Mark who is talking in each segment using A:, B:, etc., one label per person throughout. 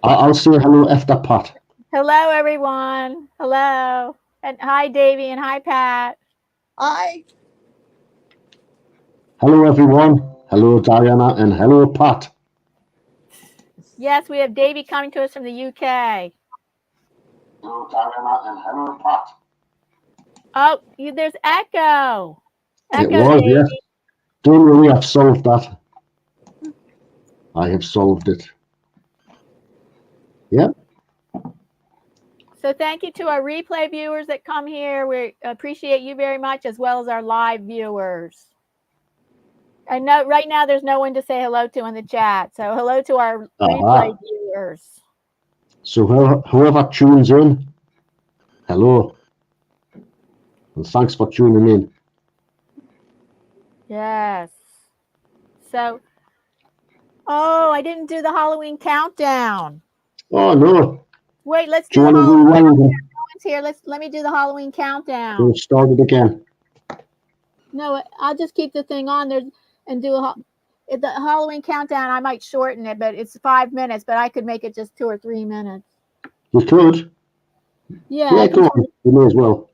A: I'll say hello after Pat.
B: Hello, everyone. Hello. And hi, Davy, and hi, Pat.
C: Hi.
A: Hello, everyone. Hello, Diana, and hello, Pat.
B: Yes, we have Davy coming to us from the UK.
A: Hello, Diana, and hello, Pat.
B: Oh, there's echo.
A: It
B: Echo,
A: was,
B: Davy.
A: yes. Don't worry, I've solved that. I have solved it. Yep.
B: So thank you to our replay viewers that come here. We appreciate you very much, as well as our live viewers. I know right now there's no one to say hello to in the chat. So hello to our replay viewers.
A: So whoever tunes in, hello. And thanks for tuning in.
B: Yes. So, oh, I didn't do the Halloween countdown.
A: Oh, no.
B: Wait, let's
A: Do
B: do
A: you
B: the
A: want to
B: Halloween
A: rewind
B: countdown. Here, let me do the Halloween countdown.
A: We'll start it again.
B: No, I'll just keep the thing on there and do the Halloween countdown. I might shorten it, but it's 5 minutes. But I could make it just 2 or 3 minutes.
A: You could.
B: Yeah,
A: go on. You may as well.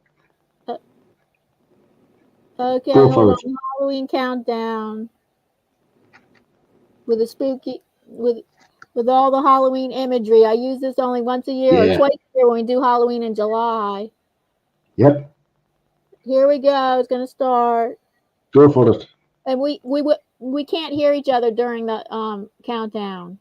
B: Okay,
A: Go
B: hold
A: for
B: on. Halloween countdown with a spooky with all the Halloween imagery. I use this only once a year or twice a year when we do Halloween in July.
A: Yep.
B: Here we go. It's going to start.
A: Go for it.
B: And we can't hear each other during the countdown.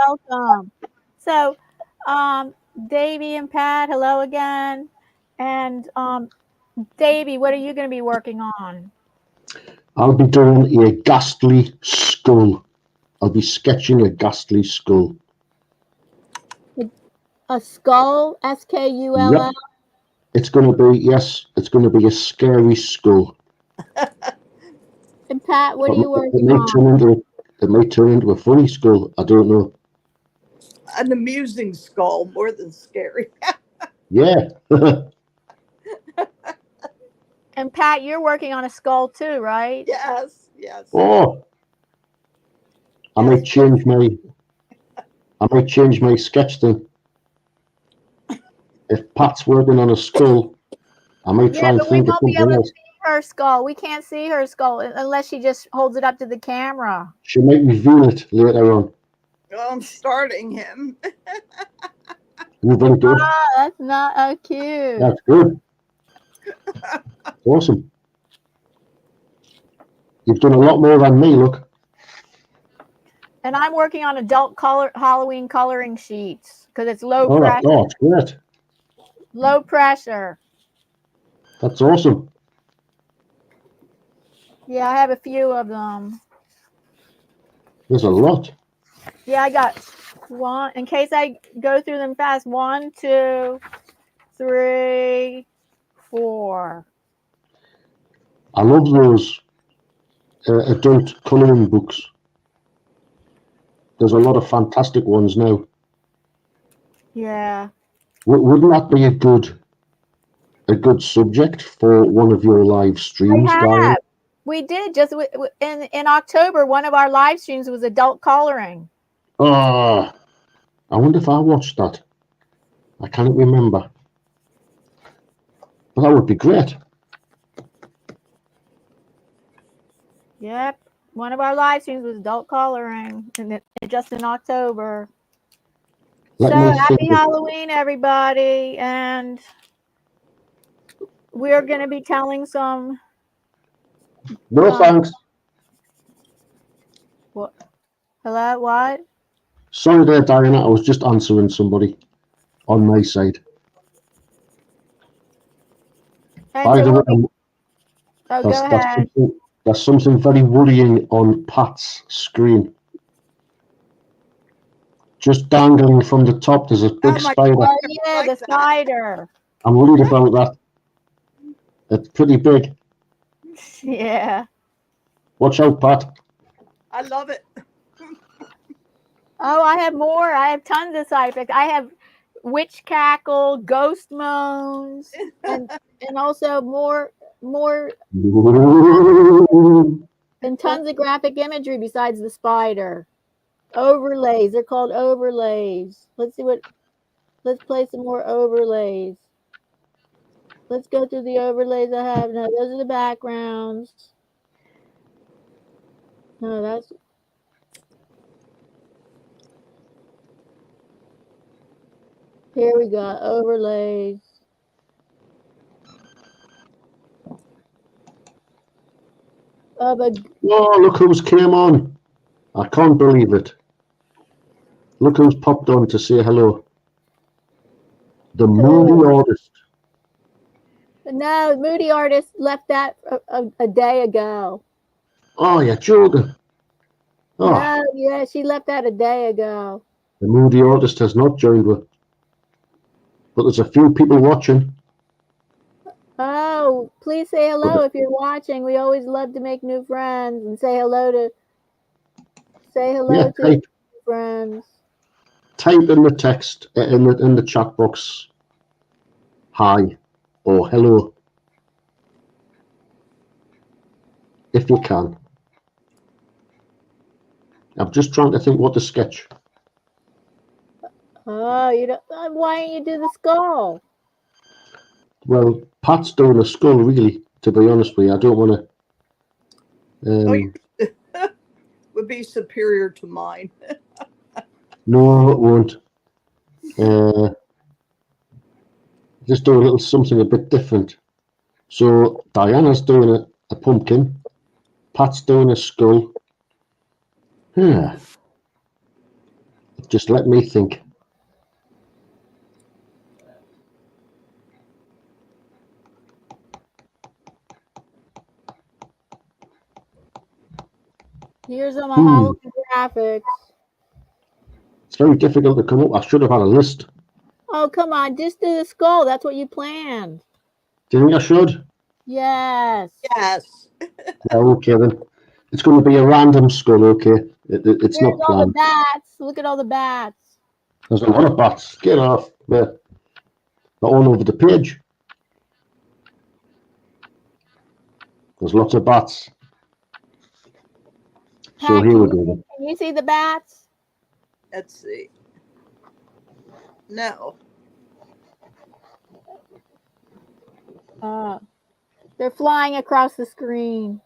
B: welcome. So, Davy and Pat, hello again. And Davy, what are you going to be working on?
A: I'll be doing a ghastly skull. I'll be sketching a ghastly skull.
B: A skull, skull.
A: Yep. It's going to be, yes, it's going to be a scary skull.
B: And Pat, what are you working
A: It may
B: on?
A: turn into a funny skull. I don't know.
C: An amusing skull, more than scary.
A: Yeah.
B: And Pat, you're working on a skull too, right?
C: Yes, yes.
A: Oh. I might change my sketch then. If Pat's working on a skull, I might try and
B: but we
A: think of
B: won't be
A: something
B: able
A: else.
B: to see her skull. We can't see her skull unless she just holds it up to the camera.
A: She might reveal it later on.
C: Well, I'm starting him.
A: You're very good.
B: Ah, that's not cute.
A: That's good. Awesome. You've done a lot more than me, look.
B: And I'm working on adult Halloween coloring sheets because it's low pressure.
A: Oh, it's great.
B: Low pressure.
A: That's awesome.
B: Yeah, I have a few of them.
A: There's a lot.
B: Yeah, I got one. In case I go through them fast. 1, 2, 3, 4.
A: I love those adult colouring books. There's a lot of fantastic ones now.
B: Yeah.
A: Wouldn't that be a good subject for one of your live streams, Diane?
B: We did just in October. One of our live streams was adult coloring.
A: Oh, I wonder if I watched that. I can't remember. But that would be great.
B: Yep. One of our live streams was adult coloring, and just in October. So happy Halloween, everybody. And we're going to be telling some.
A: No, thanks.
B: What? Hello, what?
A: Sorry there, Diana. I was just answering somebody on my side.
B: And
A: By
B: so
A: the way,
B: go ahead.
A: There's something very worrying on Pat's screen. Just dangling from the top, there's a big spider.
B: Oh, yeah, the spider.
A: I'm worried about that. It's pretty big.
B: Yeah.
A: Watch out, Pat.
C: I love it.
B: Oh, I have more. I have tons of side effects. I have witch cackle, ghost moans, and also more and tons of graphic imagery besides the spider. Overlays. They're called overlays. Let's play some more overlays. Let's go through the overlays I have. No, those are the backgrounds. No, that's. Here we go. Overlays.
A: Oh, look who's came on. I can't believe it. Look who's popped on to say hello. The Moody Artist.
B: No, Moody Artist left that a day ago.
A: Oh, you're joking. Oh.
B: No, yeah, she left that a day ago.
A: The Moody Artist has not joined her. But there's a few people watching.
B: Oh, please say hello if you're watching. We always love to make new friends and say hello to friends.
A: Type in the text in the chat box. Hi or hello. If you can. I'm just trying to think what to sketch.
B: Oh, you don't. Why don't you do the skull?
A: Well, Pat's doing a skull, really. To be honest with you, I don't want to.
C: Would be superior to mine.
A: No, it won't. Just do a little something a bit different. So Diana's doing a pumpkin. Pat's doing a skull. Yeah. Just let me think.
B: Here's all my Halloween graphics.
A: It's very difficult to come up. I should have had a list.
B: Oh, come on. Just do the skull. That's what you planned.
A: Do you think I should?
B: Yes.
C: Yes.
A: Yeah, okay then. It's going to be a random skull, okay? It's
B: Here's
A: not
B: all the
A: planned.
B: bats. Look at all the bats.
A: There's a lot of bats. Get off. They're all over the page. There's lots of bats. So
B: Pat,
A: here we go then.
B: can you see the bats?
C: Let's see. No.
B: They're flying across the screen.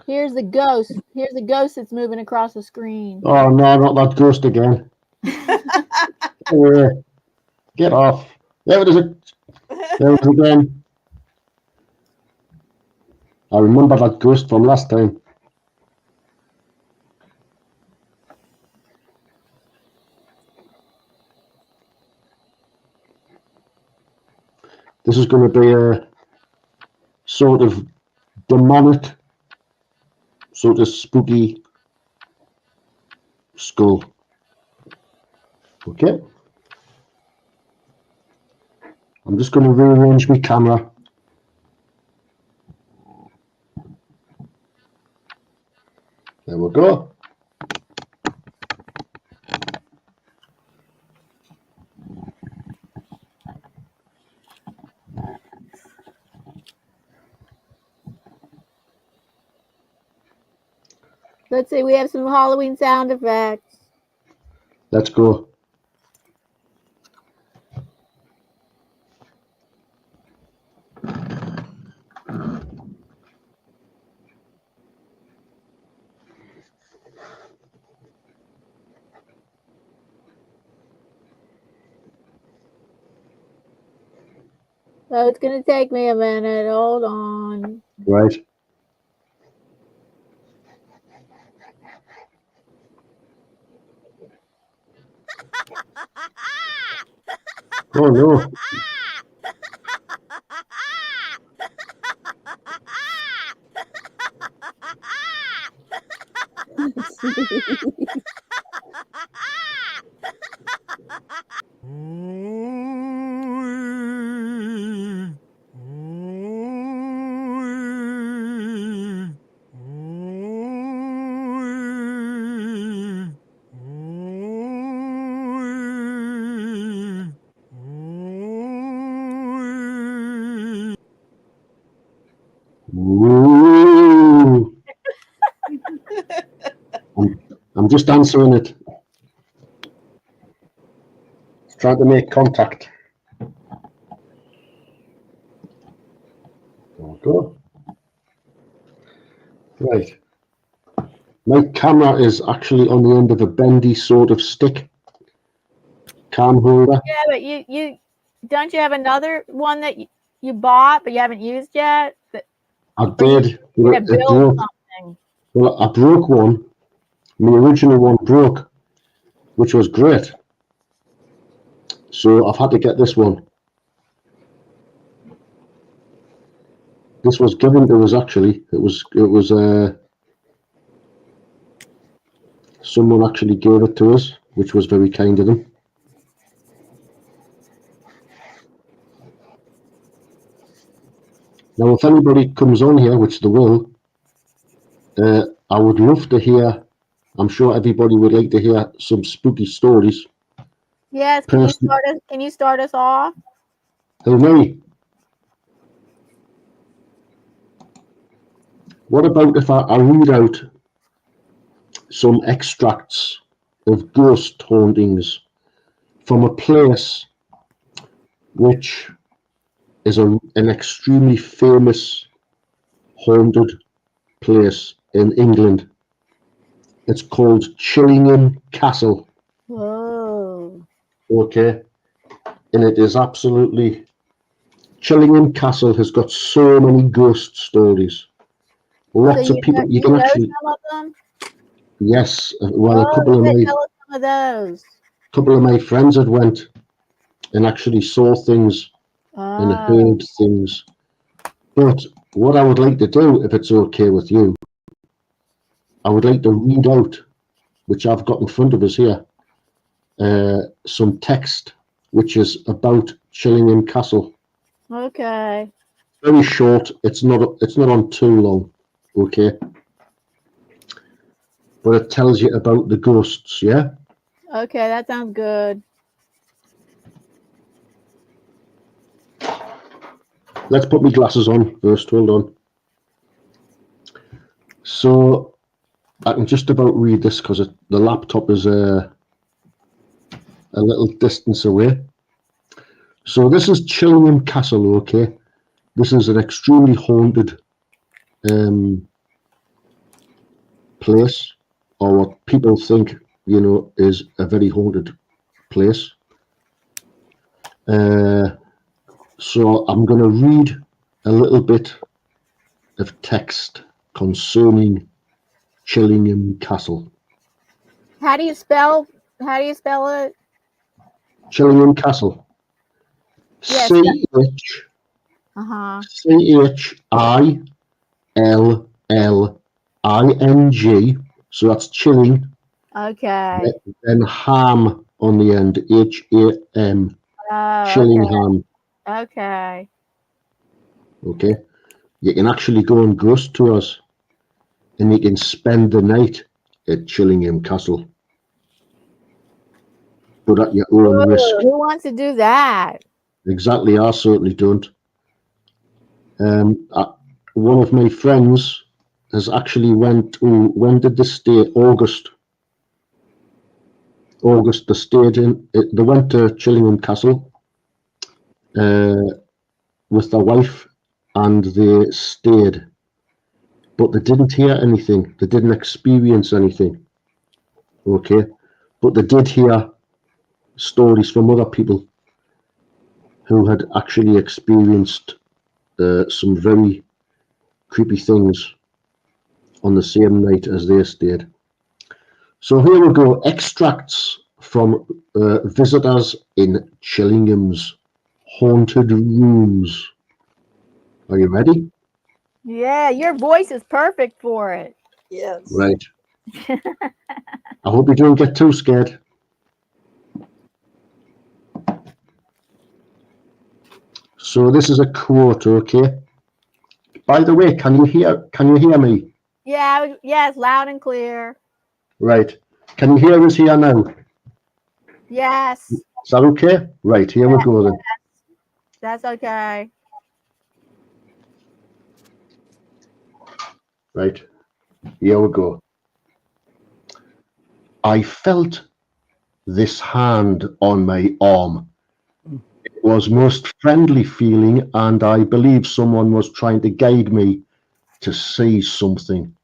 B: Here's the ghost. Here's the ghost that's moving across the screen.
A: Oh no, not that ghost again. Get off. There it is. There it is again. I remember that ghost from last time. This is going to be a sort of demonic, sort of spooky skull. Okay. I'm just going to rearrange my camera. There we go.
B: Let's see, we have some Halloween sound effects.
A: Let's go.
B: So it's going to take me a minute. Hold on.
A: Right. Oh no. Ooh. I'm just answering it. Trying to make contact. There we go. Right. My camera is actually on the end of a bendy sort of stick. Cam holder.
B: Yeah, but you don't you have another one that you bought but you haven't used yet?
A: I did.
B: You're
A: It
B: gonna build
A: broke.
B: something.
A: Well, I broke one. My original one broke, which was great. So I've had to get this one. This was given to us actually. It was someone actually gave it to us, which was very kind of them. Now, if anybody comes on here, which they will, I would love to hear. I'm sure everybody would like to hear some spooky stories.
B: Yes, can you start us off?
A: Hey, me. What about if I read out some extracts of ghost hauntings from a place which is an extremely famous haunted place in England. It's called Chillingham Castle.
B: Whoa.
A: Okay. and it is absolutely... Chillingham Castle has got so many ghost stories. Lots of people. You can
B: know
A: actually...
B: some of them?
A: Yes, well,
B: Oh, tell us some of those.
A: couple of my friends had went and actually saw things and heard things. But what I would like to do, if it's okay with you, I would like to read out, which I've got in front of us here, some text which is about Chillingham Castle.
B: Okay.
A: Very short. It's not on too long. Okay. But it tells you about the ghosts, yeah?
B: Okay, that sounds good.
A: Let's put my glasses on first. Hold on. So I can just about read this because the laptop is a little distance away. So this is Chillingham Castle, okay? This is an extremely haunted place, or what people think, you know, is a very haunted place. So I'm going to read a little bit of text concerning Chillingham Castle.
B: How do you spell it?
A: Chillingham Castle.
B: Yes.
A: CHILLING. So that's chilling.
B: Okay.
A: Then ham on the end. HAM.
B: Oh,
A: Chillingham.
B: okay.
A: Okay. You can actually go on ghost tours and you can spend the night at Chillingham Castle. But at your own risk.
B: Who wants to do that?
A: Exactly, I certainly don't. One of my friends has actually went. When did this stay? August. They stayed in. They went to Chillingham Castle with their wife, and they stayed. But they didn't hear anything. They didn't experience anything. Okay, but they did hear stories from other people who had actually experienced some very creepy things on the same night as they stayed. So here we go. Extracts from visitors in Chillingham's haunted rooms. Are you ready?
B: Yeah, your voice is perfect for it.
C: Yes.
A: Right. I hope you don't get too scared. So this is a quote, okay? By the way, can you hear me?
B: Yeah, yes, loud and clear.
A: Right. Can you hear us here now?
B: Yes.
A: Is that okay? Right, here we go then.
B: That's okay.
A: Right, here we go. I felt this hand on my arm. It was most friendly feeling, and I believe someone was trying to guide me to see something.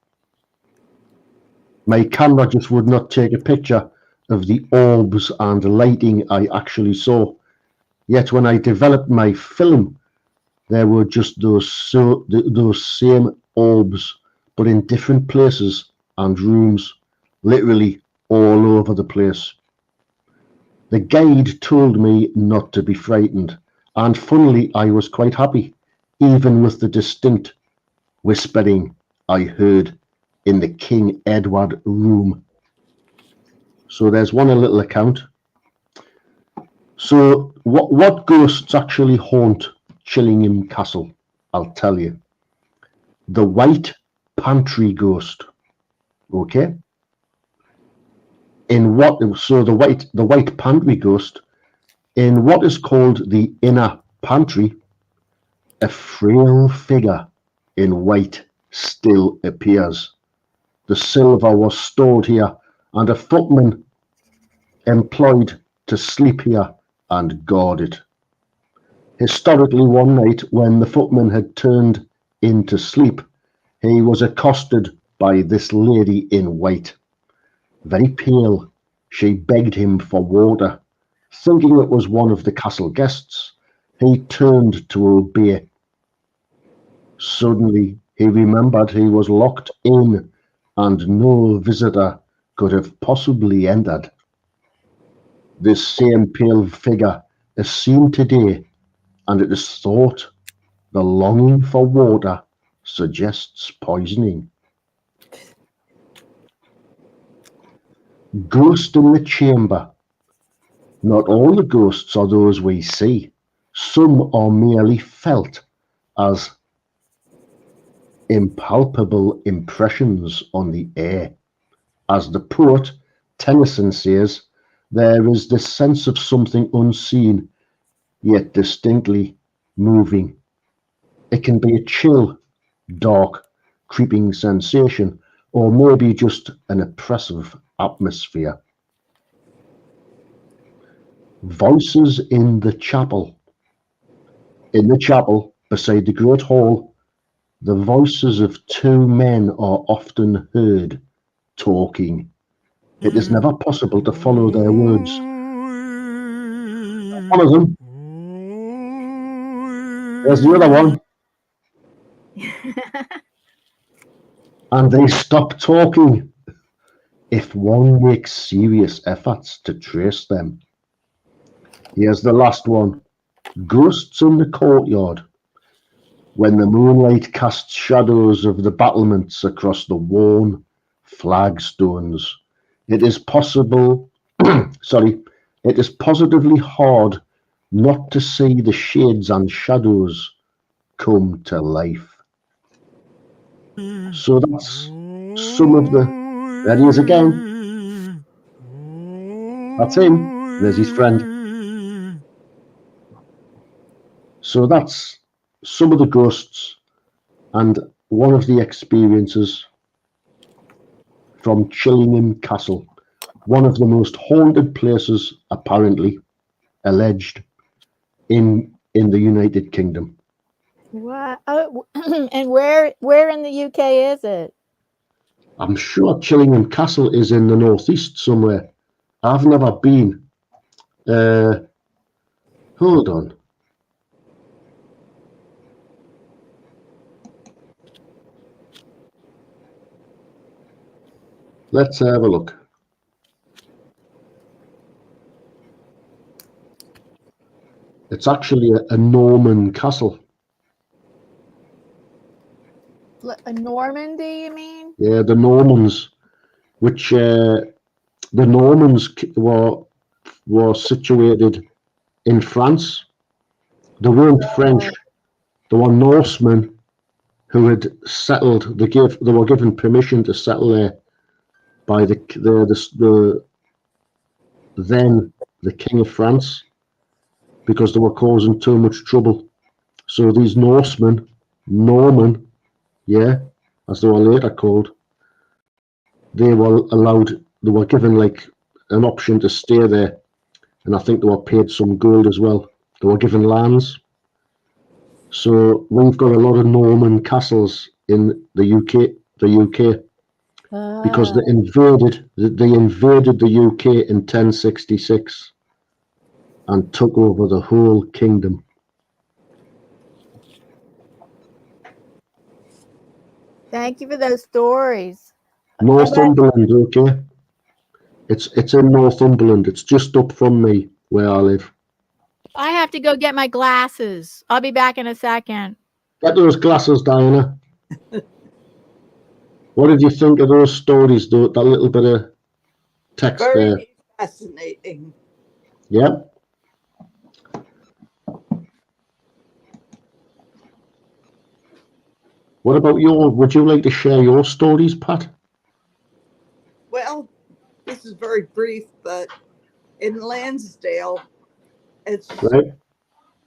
A: My camera just would not take a picture of the orbs and lighting I actually saw. Yet when I developed my film, there were just those same orbs, but in different places and rooms, literally all over the place. The guide told me not to be frightened, and funnily I was quite happy, even with the distinct whispering I heard in the King Edward room. So there's one little account. So what ghosts actually haunt Chillingham Castle? I'll tell you. The White Pantry Ghost. Okay. The White Pantry Ghost, in what is called the Inner Pantry, a frail figure in white still appears. The silver was stored here, and a footman employed to sleep here and guard it. Historically, one night when the footman had turned in to sleep, he was accosted by this lady in white. Very pale, she begged him for water, Thinking it was one of the castle guests, he turned to obey. Suddenly, he remembered he was locked in and no visitor could have possibly entered. This same pale figure is seen today, and it is thought the longing for water suggests poisoning. Ghost in the chamber. Not all the ghosts are those we see. Some are merely felt as impalpable impressions on the air. As the poet Tennyson says, there is this sense of something unseen, yet distinctly moving. It can be a chill, dark, creeping sensation, or maybe just an oppressive atmosphere. Voices in the chapel. In the chapel, beside the great hall, the voices of two men are often heard talking. It is never possible to follow their words. One of them. There's the other one. And they stop talking if one makes serious efforts to trace them. Here's the last one. Ghosts in the courtyard. When the moonlight casts shadows of the battlements across the worn flagstones, it is possible, it is positively hard not to see the shades and shadows come to life. So that's some of the, there he is again. That's him. There's his friend. So that's some of the ghosts and one of the experiences from Chillingham Castle, one of the most haunted places, apparently, alleged, in the United Kingdom.
B: What? Oh, and where in the UK is it?
A: I'm sure Chillingham Castle is in the northeast somewhere. I've never been. Hold on. Let's have a look. It's actually a Norman castle.
B: A Normandy, you mean?
A: Yeah, the Normans, which the Normans were situated in France. They weren't French. They were Norsemen who had settled. They were given permission to settle there by the King of France, because they were causing too much trouble. So these Norsemen, Norman, yeah, as they were later called, they were given like an option to stay there, and I think they were paid some gold as well. They were given lands. So we've got a lot of Norman castles in the UK, because they invaded the UK in 1066 and took over the whole kingdom.
B: Thank you for those stories.
A: Northumberland, okay. It's in Northumberland. It's just up from me where I live.
B: I have to go get my glasses. I'll be back in a second.
A: Get those glasses, Diana. What did you think of those stories, though? That little bit of text there.
C: Very fascinating.
A: Yep. What about would you like to share your stories, Pat?
C: Well, this is very brief, but in Lansdale,
A: Right.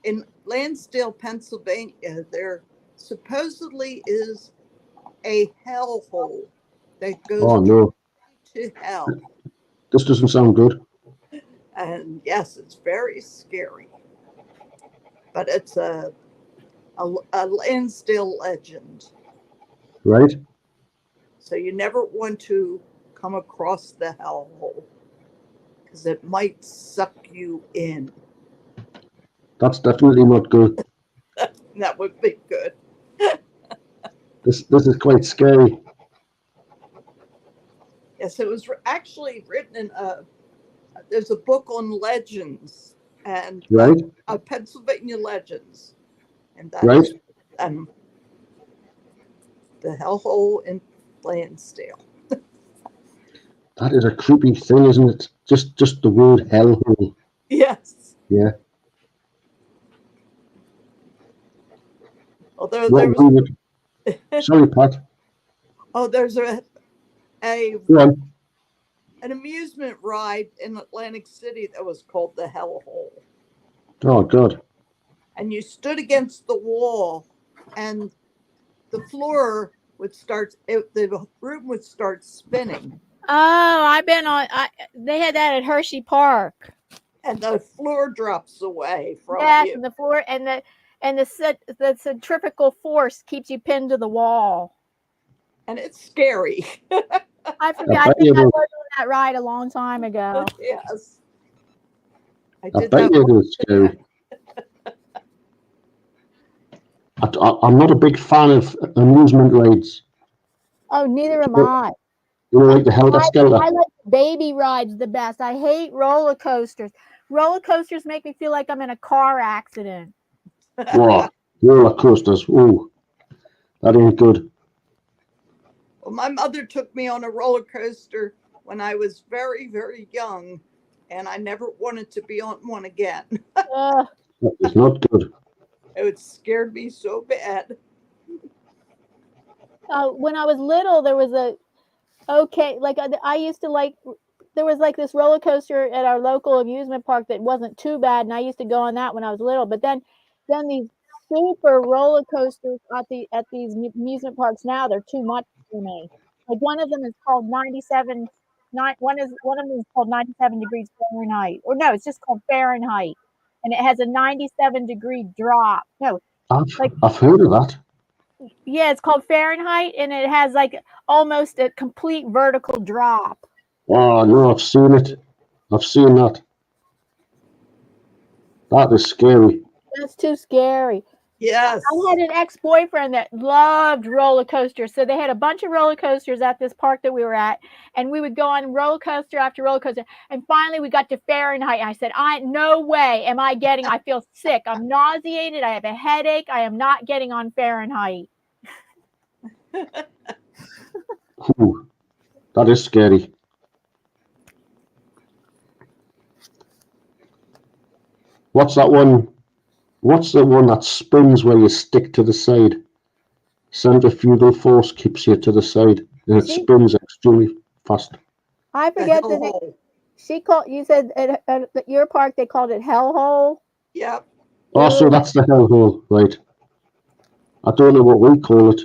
C: in Lansdale, Pennsylvania, there supposedly is a hellhole that goes to hell.
A: This doesn't sound good.
C: And yes, it's very scary. But it's a Lansdale legend.
A: Right.
C: So you never want to come across the hellhole. because it might suck you in.
A: That's definitely not good.
C: That would be good.
A: This is quite scary.
C: Yes, it was actually written in there's a book on legends and
A: Right,
C: Pennsylvania legends, and that
A: right.
C: is the hellhole in Lansdale.
A: That is a creepy thing, isn't it? Just the word hellhole.
C: Yes.
A: Yeah.
C: Although
A: What
C: there
A: we
C: was
A: would, sorry, Pat.
C: there's
A: Go on.
C: an amusement ride in Atlantic City that was called the Hellhole.
A: Oh, God.
C: And you stood against the wall, and the floor would start. The room would start spinning,
B: Oh, I've been on. They had that at Hershey Park.
C: and the floor drops away from
B: Yes,
C: you.
B: and the floor and the centrifugal force keeps you pinned to the wall.
C: And it's scary.
B: I forget. I
A: bet
B: think
A: you
B: I
A: do.
B: was on that ride a long time ago.
C: Yes. I
A: I
C: did
A: bet
C: that
A: you it
C: once.
A: is scary. I'm not a big fan of amusement rides.
B: Oh, neither am I.
A: You know, like the Helter Skelter.
B: I like baby rides the best. I hate roller coasters. Roller coasters make me feel like I'm in a car accident.
A: Wow, roller coasters. Ooh, that ain't good.
C: Well, my mother took me on a roller coaster when I was very, very young, and I never wanted to be on one again.
B: Ugh.
A: That is not good.
C: It scared me so bad.
B: When I was little, there was I used to like. There was like this roller coaster at our local amusement park that wasn't too bad, and I used to go on that when I was little. But then these super roller coasters at these amusement parks now, they're too much for me. Like one of them is called 97. One of them is called 97 degrees Fahrenheit, or no, it's just called Fahrenheit, and it has a 97-degree drop. No,
A: I've heard of that.
B: yeah, it's called Fahrenheit, and it has like almost a complete vertical drop.
A: Oh no, I've seen it. I've seen that. That is scary.
B: That's too scary.
C: Yes.
B: I had an ex-boyfriend that loved roller coasters. So they had a bunch of roller coasters at this park that we were at, and we would go on roller coaster after roller coaster. And finally we got to Fahrenheit. And I said, no way am I getting, I feel sick. I'm nauseated. I have a headache. I am not getting on Fahrenheit.
A: Ooh, that is scary. What's that one? What's the one that spins where you stick to the side? Centrifugal force keeps you to the side, and it spins extremely fast.
B: I forget the name. She called. You said at your park they called it hellhole.
C: Yep.
A: Oh, so that's the hellhole, right? I don't know what we call it.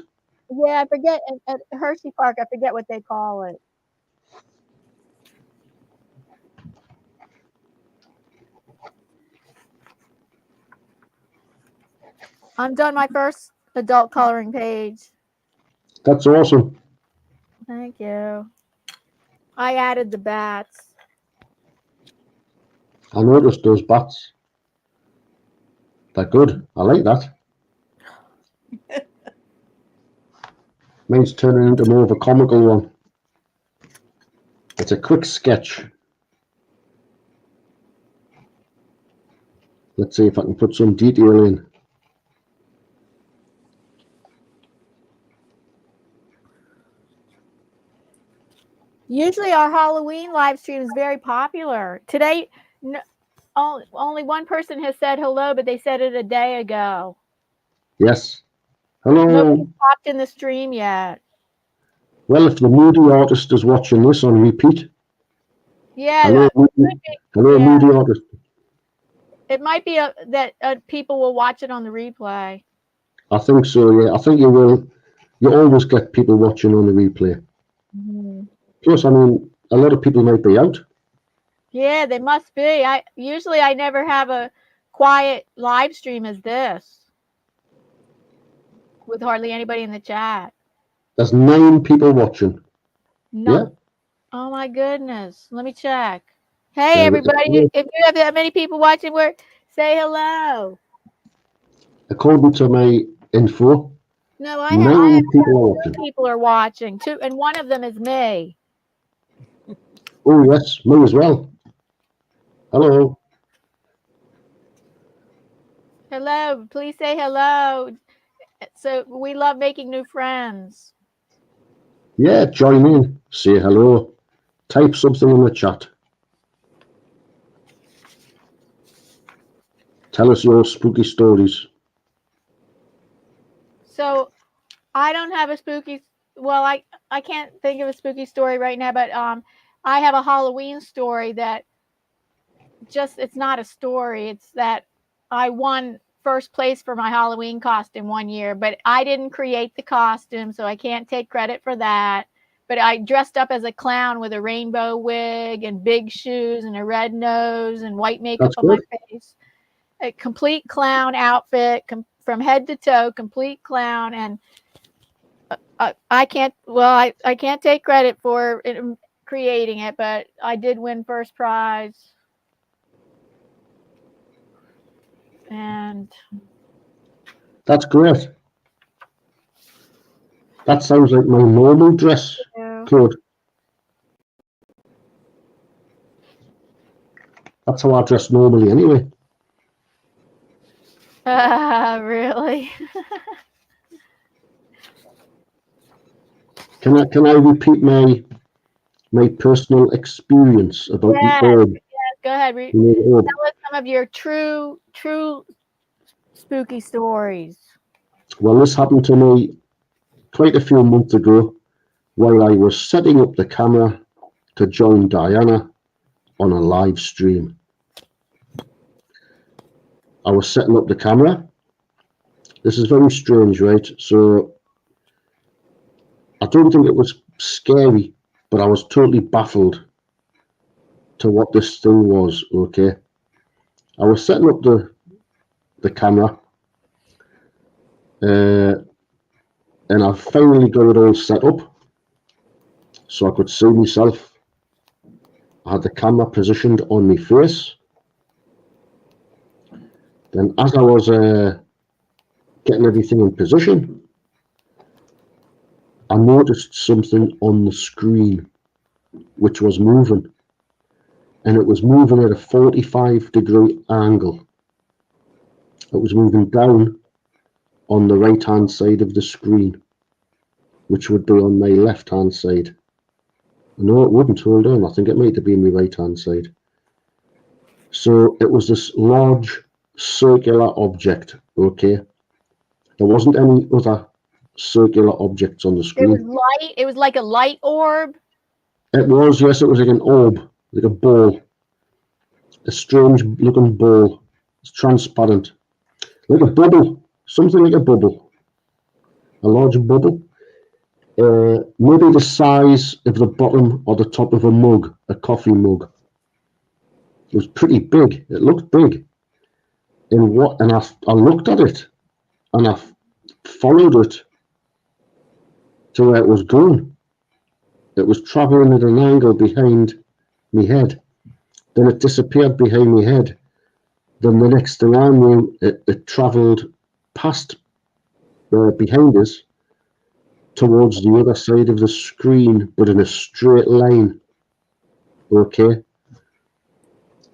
B: Yeah, I forget. At Hershey Park, I forget what they call it. I'm done my first adult coloring page.
A: That's awesome.
B: Thank you. I added the bats.
A: I noticed those bats. They're good. I like that. Mine's turning into more of a comical one. It's a quick sketch. Let's see if I can put some detail in.
B: Usually our Halloween live stream is very popular. Today, only one person has said hello, but they said it a day ago.
A: Yes. Hello.
B: Nobody popped in the stream yet.
A: Well, if the moody artist is watching this on repeat.
B: Yeah.
A: Hello, moody artist.
B: It might be that people will watch it on the replay.
A: I think so, yeah. I think you will. You always get people watching on the replay.
B: Mm-hmm.
A: Plus, I mean, a lot of people might be out.
B: Yeah, they must be. I never have a quiet live stream as this with hardly anybody in the chat.
A: There's 9 people watching.
B: No.
A: Yeah.
B: Oh my goodness. Let me check. Hey, everybody. If you have that many people watching, say hello.
A: According to my info,
B: No, I
A: 9
B: have
A: people are watching.
B: 2 people are watching, 2, and one of them is me.
A: Oh, yes, me as well. Hello.
B: Hello. Please say hello. So we love making new friends.
A: Yeah, join in. Say hello. Type something in the chat. Tell us your spooky stories.
B: So I don't have a spooky. Well, I can't think of a spooky story right now, but I have a Halloween story that it's not a story. It's that I won first place for my Halloween costume one year, but I didn't create the costume, so I can't take credit for that. But I dressed up as a clown with a rainbow wig and big shoes and a red nose and white makeup on my face. A complete clown outfit from head to toe, complete clown. And I can't take credit for creating it, but I did win first prize. And
A: that's great. That sounds like my normal dress code. That's how I dress normally anyway.
B: Really?
A: Can I repeat my personal experience about the orb?
B: Yes, go ahead. Tell us some of your true spooky stories.
A: Well, this happened to me quite a few months ago while I was setting up the camera to join Diana on a live stream. I was setting up the camera. This is very strange, right? So I don't think it was scary, but I was totally baffled to what this thing was, okay? I was setting up the camera and I finally got it all set up so I could see myself. I had the camera positioned on my face. Then as I was getting everything in position, I noticed something on the screen which was moving, and it was moving at a 45-degree angle. It was moving down on the right hand side of the screen, which would be on my left hand side. No, it wouldn't. Hold on, I think it might have been my right hand side. So it was this large circular object, okay? There wasn't any other circular objects on the screen.
B: It was light. It was like a light orb.
A: It was, yes, it was like an orb, like a ball. A strange looking ball. It's transparent. Like a bubble. Something like a bubble. A large bubble. Maybe the size of the bottom or the top of a mug, a coffee mug. It was pretty big. It looked big. And I looked at it and I followed it to where it was going. It was traveling at an angle behind my head. Then it disappeared behind my head. Then the next thing I knew, it travelled past behind us towards the other side of the screen, but in a straight line. Okay.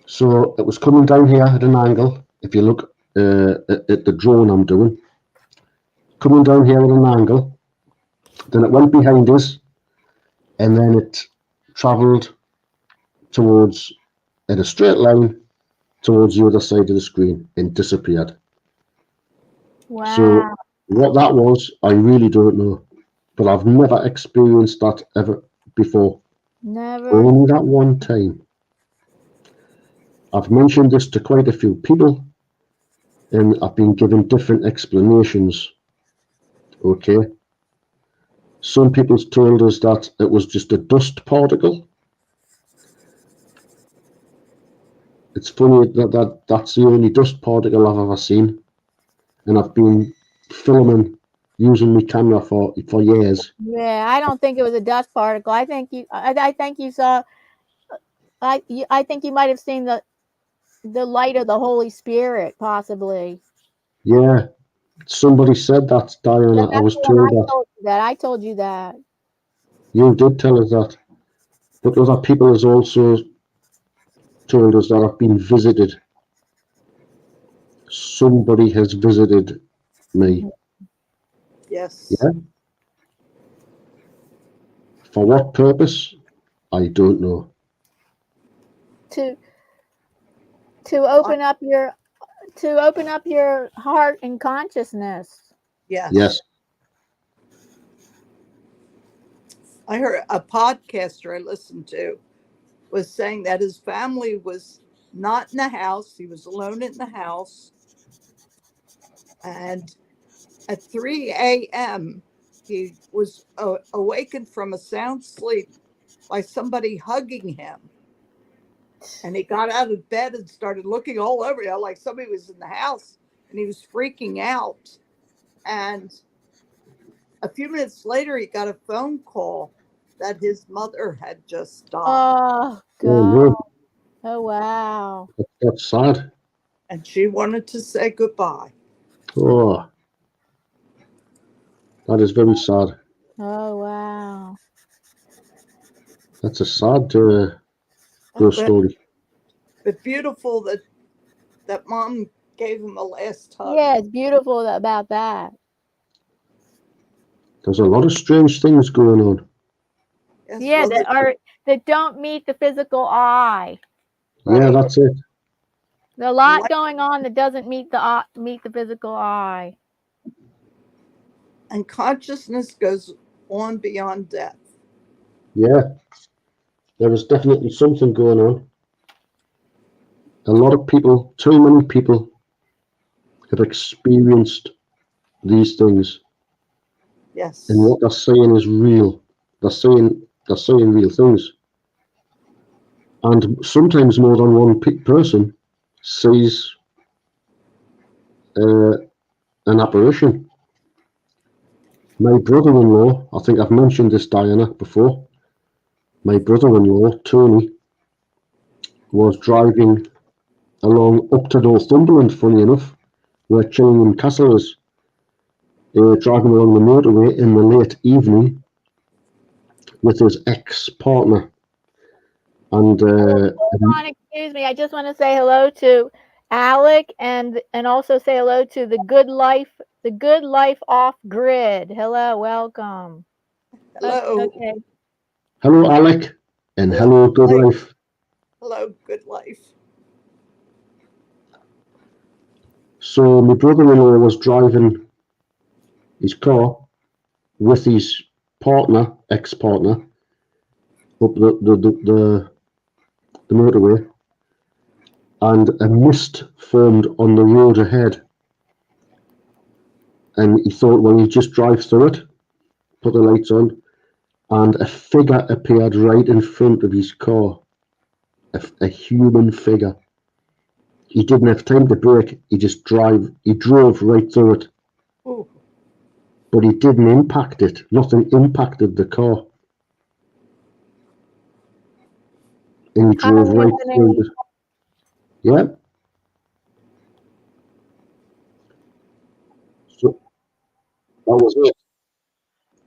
A: So it was coming down here at an angle. If you look at the drawing I'm doing, coming down here at an angle. Then it went behind us, and then it travelled towards, in a straight line, towards the other side of the screen and disappeared.
B: Wow.
A: So what that was, I really don't know. But I've never experienced that ever before.
B: Never.
A: Only that one time. I've mentioned this to quite a few people, and I've been given different explanations. Okay. Some people told us that it was just a dust particle. It's funny that's the only dust particle I've ever seen, and I've been filming using my camera for years.
B: Yeah, I don't think it was a dust particle. I think you saw I think you might have seen the light of the Holy Spirit, possibly.
A: Yeah, somebody said that, Diana. I was
B: When
A: told
B: I
A: that.
B: told you that. I told you that.
A: You did tell us that. But other people has also told us that I've been visited. Somebody has visited me.
C: Yes.
A: Yeah. For what purpose? I don't know.
B: To open up your heart and consciousness.
C: Yes.
A: Yes.
C: I heard a podcaster I listened to was saying that his family was not in the house. He was alone in the house. And at 3 a.m., he was awakened from a sound sleep by somebody hugging him. And he got out of bed and started looking all over, like somebody was in the house, and he was freaking out. And a few minutes later, he got a phone call that his mother had just died.
B: Oh
A: Oh,
B: God.
A: no.
B: Oh wow.
A: That's sad.
C: And she wanted to say goodbye.
A: Oh, that is very sad.
B: Oh wow.
A: That's a sad story.
C: But beautiful that mom gave him a last hug.
B: Yeah, it's beautiful about that.
A: There's a lot of strange things going on.
C: Yes,
B: Yeah,
C: well,
B: that don't meet the physical eye.
A: Yeah,
C: right.
A: that's it.
B: There's a lot
C: Light
B: going on that doesn't meet the physical eye.
C: and consciousness goes on beyond death.
A: Yeah, there is definitely something going on. A lot of people, too many people, have experienced these things,
C: Yes.
A: and what they're saying is real. They're saying real things, and sometimes more than one person sees an apparition. My brother-in-law, I think I've mentioned this, Diana, before. My brother-in-law, Tony, was driving along up to Northumberland, funny enough, where Chillingham Castle is. They were driving along the motorway in the late evening with his ex-partner. And
B: Hold on, excuse me. I just want to say hello to Alec and also say hello to the Good Life Off Grid. Hello, welcome.
C: Hello.
B: Okay.
A: hello, Alec, and hello, Good Life.
C: Hello, good life.
A: So my brother-in-law was driving his car with his partner, ex-partner, up the motorway, and a mist formed on the road ahead. And he thought, well, he'd just drive through it, put the lights on, and a figure appeared right in front of his car. A human figure. He didn't have time to brake. He drove right through it.
C: Ooh.
A: But he didn't impact it. Nothing impacted the car. And he drove right through it. Yeah. So that was it.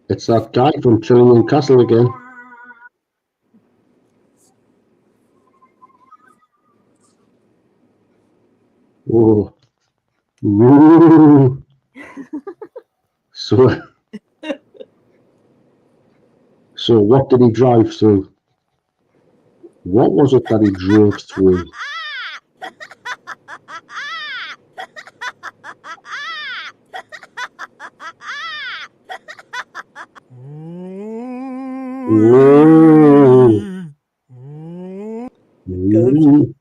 A: It's that guy from Chillingham Castle again. Oh. Ooh. So what did he drive through? What was it that he drove through? Whoa.
C: Goat.
A: Ooh.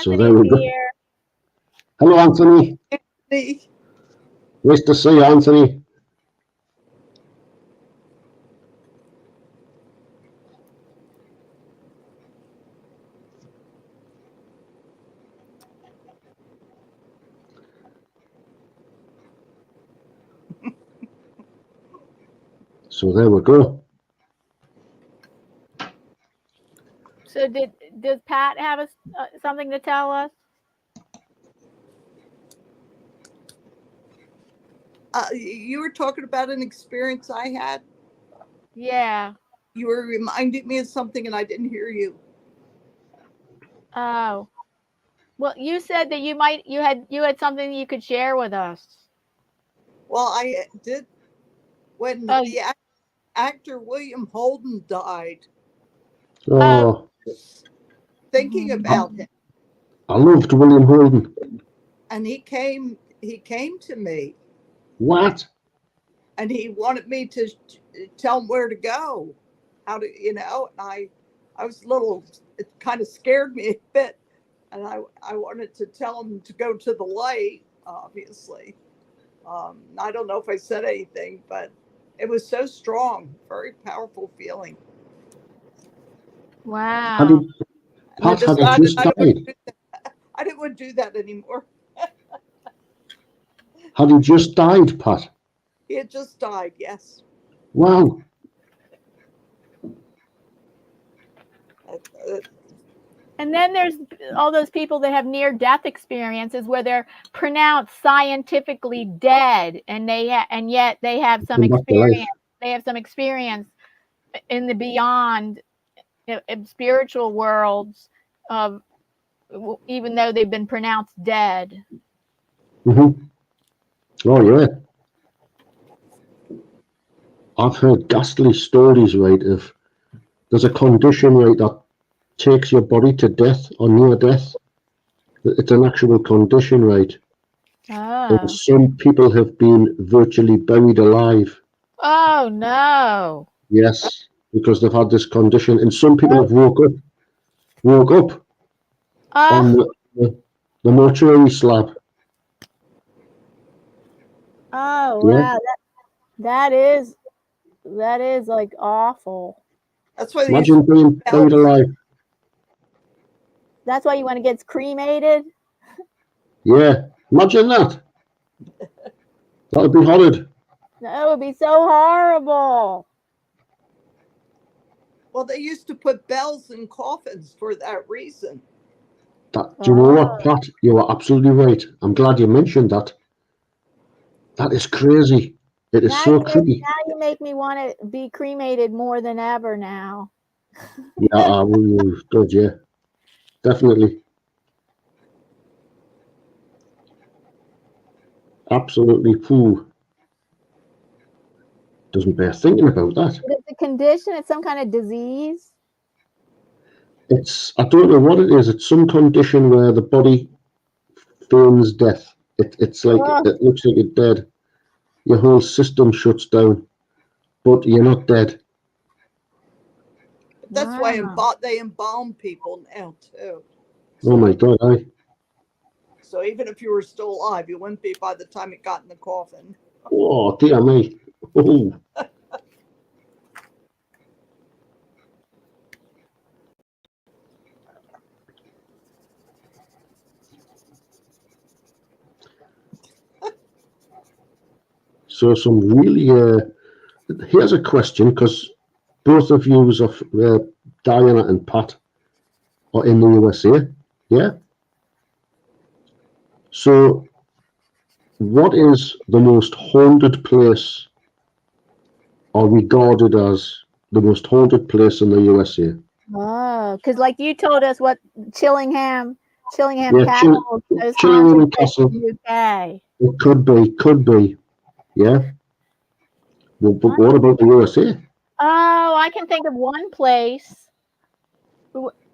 A: So there
B: Anthony's
A: we go.
B: here.
A: Hello, Anthony.
C: Anthony.
A: Nice to see you, Anthony. So there we go.
B: So does Pat have something to tell us?
C: You were talking about an experience I had.
B: Yeah.
C: You were reminding me of something and I didn't hear you.
B: Oh. Well, you said that you had something you could share with us.
C: Well, I did when the actor William Holden died.
A: Oh,
C: Thinking about him.
A: I loved William Holden.
C: And he came to me.
A: What?
C: And he wanted me to tell him where to go, how to, and I was a little, it kind of scared me a bit. And I wanted to tell him to go to the light, obviously. I don't know if I said anything, but it was so strong, very powerful feeling.
B: Wow.
C: I didn't want to do that anymore.
A: Had he just died, Pat?
C: He had just died, yes.
A: Wow.
B: And then there's all those people that have near-death experiences where they're pronounced scientifically dead, and yet they have some experience. They have some experience in the beyond, in spiritual worlds, of even though they've been pronounced dead.
A: Mm-hmm. Oh yeah. I've heard ghastly stories, right, of there's a condition, right, that takes your body to death or near death. It's an actual condition, right?
B: Oh.
A: And some people have been virtually buried alive.
B: Oh no.
A: Yes, because they've had this condition, and some people have woke up on the mortuary slab.
B: Oh wow, that is like awful.
C: That's why
A: imagine being buried alive.
B: That's why you want to get cremated?
A: Yeah, imagine that. That would be horrid.
B: That would be so horrible.
C: Well, they used to put bells in coffins for that reason.
A: Do you know what, Pat? You are absolutely right. I'm glad you mentioned that. That is crazy. It is so creepy.
B: Now you make me want to be cremated more than ever now.
A: Yeah, good, yeah. Definitely. Absolutely, poo. Doesn't bear thinking about that.
B: It's a condition, it's some kind of disease.
A: I don't know what it is. It's some condition where the body feigns death. It's like, it looks like it's dead. Your whole system shuts down, but you're not dead.
C: That's why they embalm people now too.
A: Oh my God, aye.
C: So even if you were still alive, you wouldn't be by the time it got in the coffin.
A: Oh, dear me. Oh. So some really, here's a question, because both of you, Diana and Pat, are in the USA, yeah? So what is the most haunted place, or regarded as the most haunted place in the USA?
B: Oh, because like you told us what Chillingham
A: Yeah,
B: Castle, those
A: Chillingham Castle.
B: UK.
A: It could be, yeah. Well, but what about the USA?
B: Oh, I can think of one place.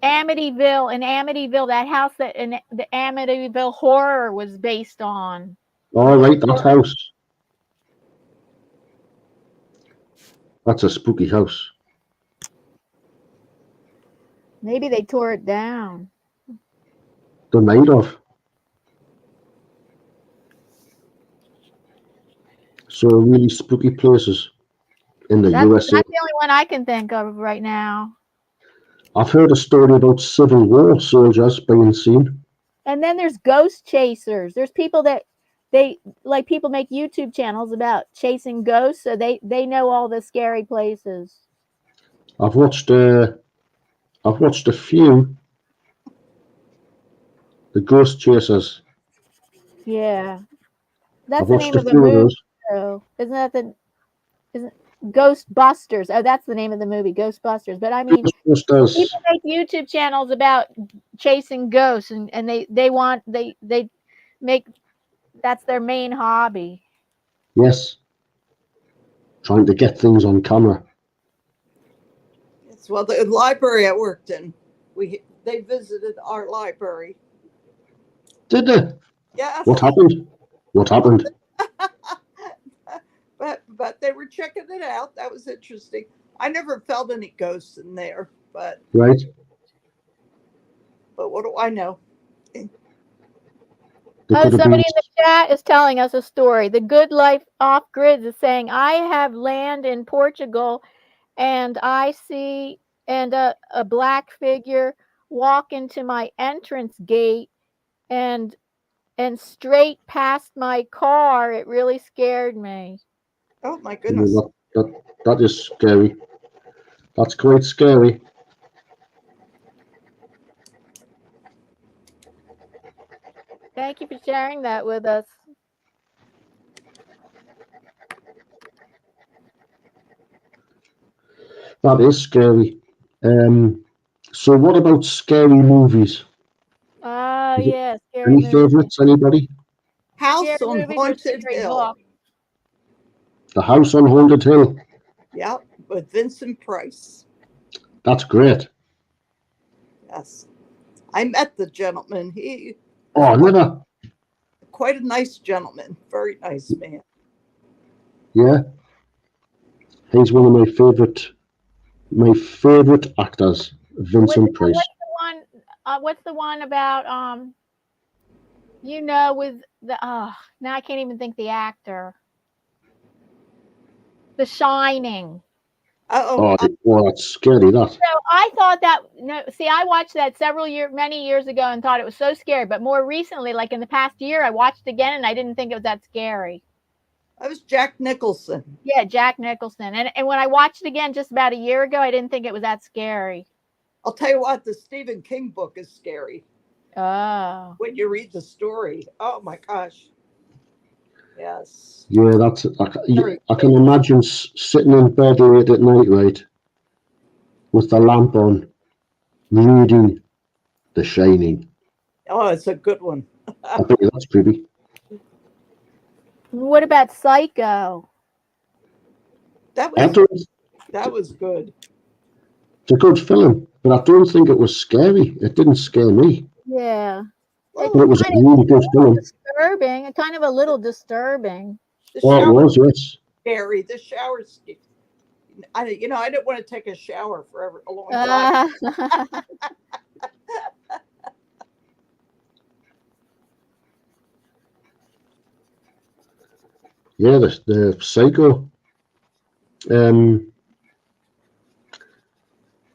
B: Amityville, that house that the Amityville Horror was based on.
A: All right, that house. That's a spooky house.
B: Maybe they tore it down.
A: They're made of. So really spooky places in the USA.
B: That's the only one I can think of right now.
A: I've heard a story about Civil War soldiers being seen.
B: And then there's ghost chasers. There's people that they like people make YouTube channels about chasing ghosts, so they know all the scary places.
A: I've watched a few. The Ghost Chasers.
B: Yeah, that's
A: I've
B: the
A: watched
B: name
A: a
B: of the
A: few of
B: movie.
A: those.
B: So isn't that the isn't Ghostbusters? Oh, that's the name of the movie, Ghostbusters. But I mean,
A: Ghostbusters.
B: people make YouTube channels about chasing ghosts, and they make that's their main hobby.
A: Yes. Trying to get things on camera.
C: Yes, well, the library I worked in, they visited our library.
A: Did they?
C: Yes.
A: What happened? What happened?
C: But they were checking it out. That was interesting. I never felt any ghosts in there, but
A: Right.
C: what do I know?
A: There
B: Oh,
A: could have
B: somebody
A: been.
B: in the chat is telling us a story. The Good Life Off Grids is saying, I have land in Portugal and I see a black figure walk into my entrance gate and straight past my car. It really scared me.
C: Oh my goodness.
A: That is scary. That's quite scary.
B: Thank you for sharing that with us.
A: That is scary. So what about scary movies?
B: Oh,
A: Is it-
B: yeah, scary
A: Any
B: movie.
A: favourites? Anybody?
C: House
B: Scary
C: on
B: movies or
C: Haunted
B: scary
C: Hill.
B: books?
A: The House on Haunted Hill.
C: Yeah, with Vincent Price.
A: That's great.
C: Yes. I met the gentleman. He
A: Oh, never.
C: quite a nice gentleman. Very nice man.
A: Yeah. He's one of my favourite actors, Vincent Price.
B: What's the one about with the now I can't even think the actor. The Shining.
C: Oh,
A: That's scary, that.
B: So I thought that I watched that many years ago and thought it was so scary. But more recently, like in the past year, I watched it again and I didn't think it was that scary.
C: that was Jack Nicholson.
B: Yeah, Jack Nicholson. And when I watched it again just about a year ago, I didn't think it was that scary.
C: I'll tell you what, the Stephen King book is scary.
B: Oh.
C: When you read the story. Oh my gosh. Yes.
A: Yeah, I can imagine sitting in bed late at night, right, with the lamp on, reading The Shining.
C: Oh, it's a good one.
A: I think that's creepy.
B: What about Psycho?
C: That was good.
A: It's a good film, but I don't think it was scary. It didn't scare me.
B: Yeah.
C: Well,
A: But it was a really good film.
B: Disturbing, kind of a little disturbing.
C: the
A: Well, it
C: shower
A: was, yes.
C: scary. The shower's I didn't want to take a shower for a long time.
A: Yeah, the Psycho.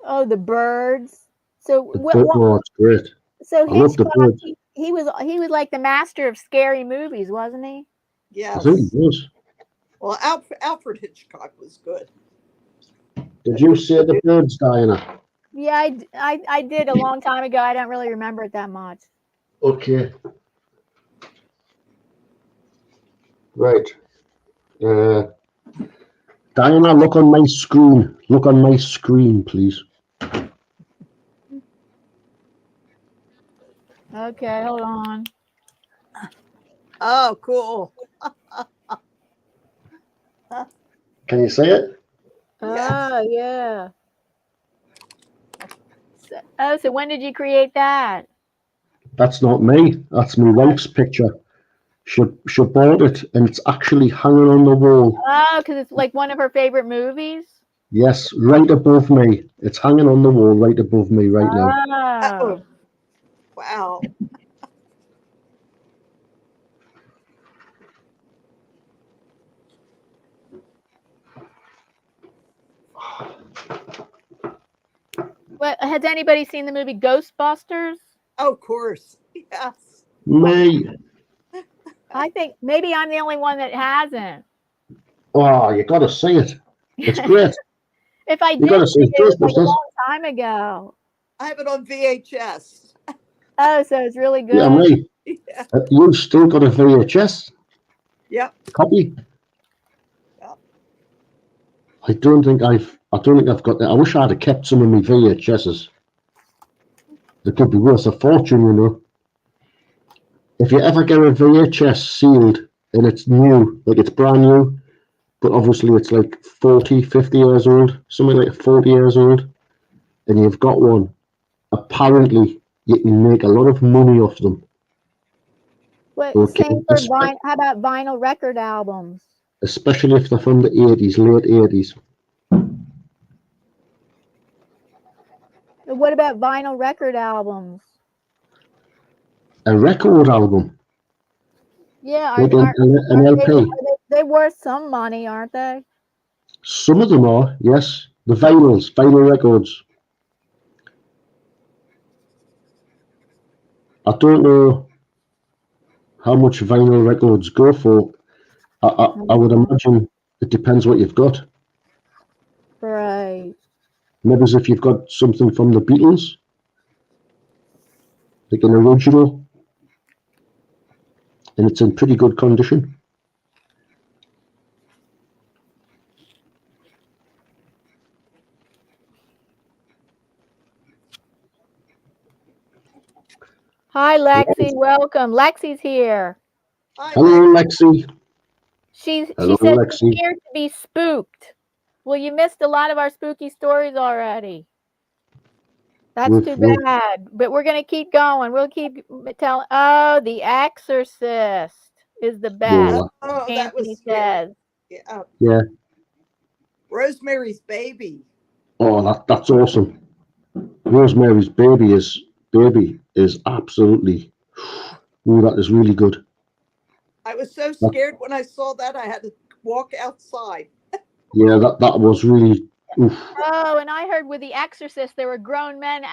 B: Oh, the birds. So
A: it's great.
B: So
A: I love the
B: Hitchcock,
A: birds.
B: he was like the master of scary movies, wasn't he?
C: Yes.
A: I think it was.
C: Well, Alfred Hitchcock was good.
A: Did you see the birds, Diana?
B: Yeah, I did a long time ago. I don't really remember it that much.
A: Okay. Right. Diana, look on my screen. Look on my screen, please.
B: Okay, hold on.
C: Oh, cool.
A: Can you see it?
B: Oh, yeah. So when did you create that?
A: That's not me. That's my wife's picture. She bought it, and it's actually hanging on the wall.
B: Oh, because it's like one of her favorite movies.
A: Yes, right above me. It's hanging on the wall right above me right now.
C: Oh, wow.
B: What, has anybody seen the movie Ghostbusters?
C: Oh, of course. Yes.
A: Me.
B: I think maybe I'm the only one that hasn't.
A: Oh, you got to see it. It's great.
B: If I
A: You got to
B: did
A: see
B: see
A: it.
B: it, it was like a
A: Ghostbusters.
B: long time ago.
C: I have it on VHS.
B: Oh, so it's really good.
A: Yeah, me.
C: Yeah.
A: You've still got a VHS
C: Yep.
A: copy.
C: Yep.
A: I don't think I've got that. I wish I'd have kept some of my VHSs. It could be worth a fortune, you know. If you ever get a VHS sealed and it's new, like it's brand new, but obviously it's like 40, 50 years old, something like 40 years old, and you've got one, apparently you can make a lot of money off them.
B: What,
A: Okay,
B: same for how about vinyl record albums?
A: especially if they're from the 80s, late 80s.
B: What about vinyl record albums?
A: A record album,
B: Yeah,
A: like an LP.
B: they worth some money, aren't they?
A: Some of them are, yes. The vinyl records. I don't know how much vinyl records go for. I would imagine it depends what you've got.
B: Right.
A: Maybe as if you've got something from the Beatles, like an original, and it's in pretty good condition.
B: Hi, Lexi. Welcome. Lexi's here.
C: Hi,
A: Hello,
C: Lex.
A: Lexi.
B: She
A: Hello,
B: said
A: Lexi.
B: she's here to be spooked. Well, you missed a lot of our spooky stories already. That's too bad. But we're going to keep going. We'll keep telling. Oh, The Exorcist is the best.
C: Oh, that was
B: Anthony
C: scary.
B: says.
C: Yeah.
A: Yeah.
C: Rosemary's Baby.
A: Oh, that's awesome. Rosemary's Baby is absolutely. Oh, that is really good.
C: I was so scared when I saw that I had to walk outside.
A: Yeah, that was really. Oof.
B: Oh, and I heard with The Exorcist, there were grown men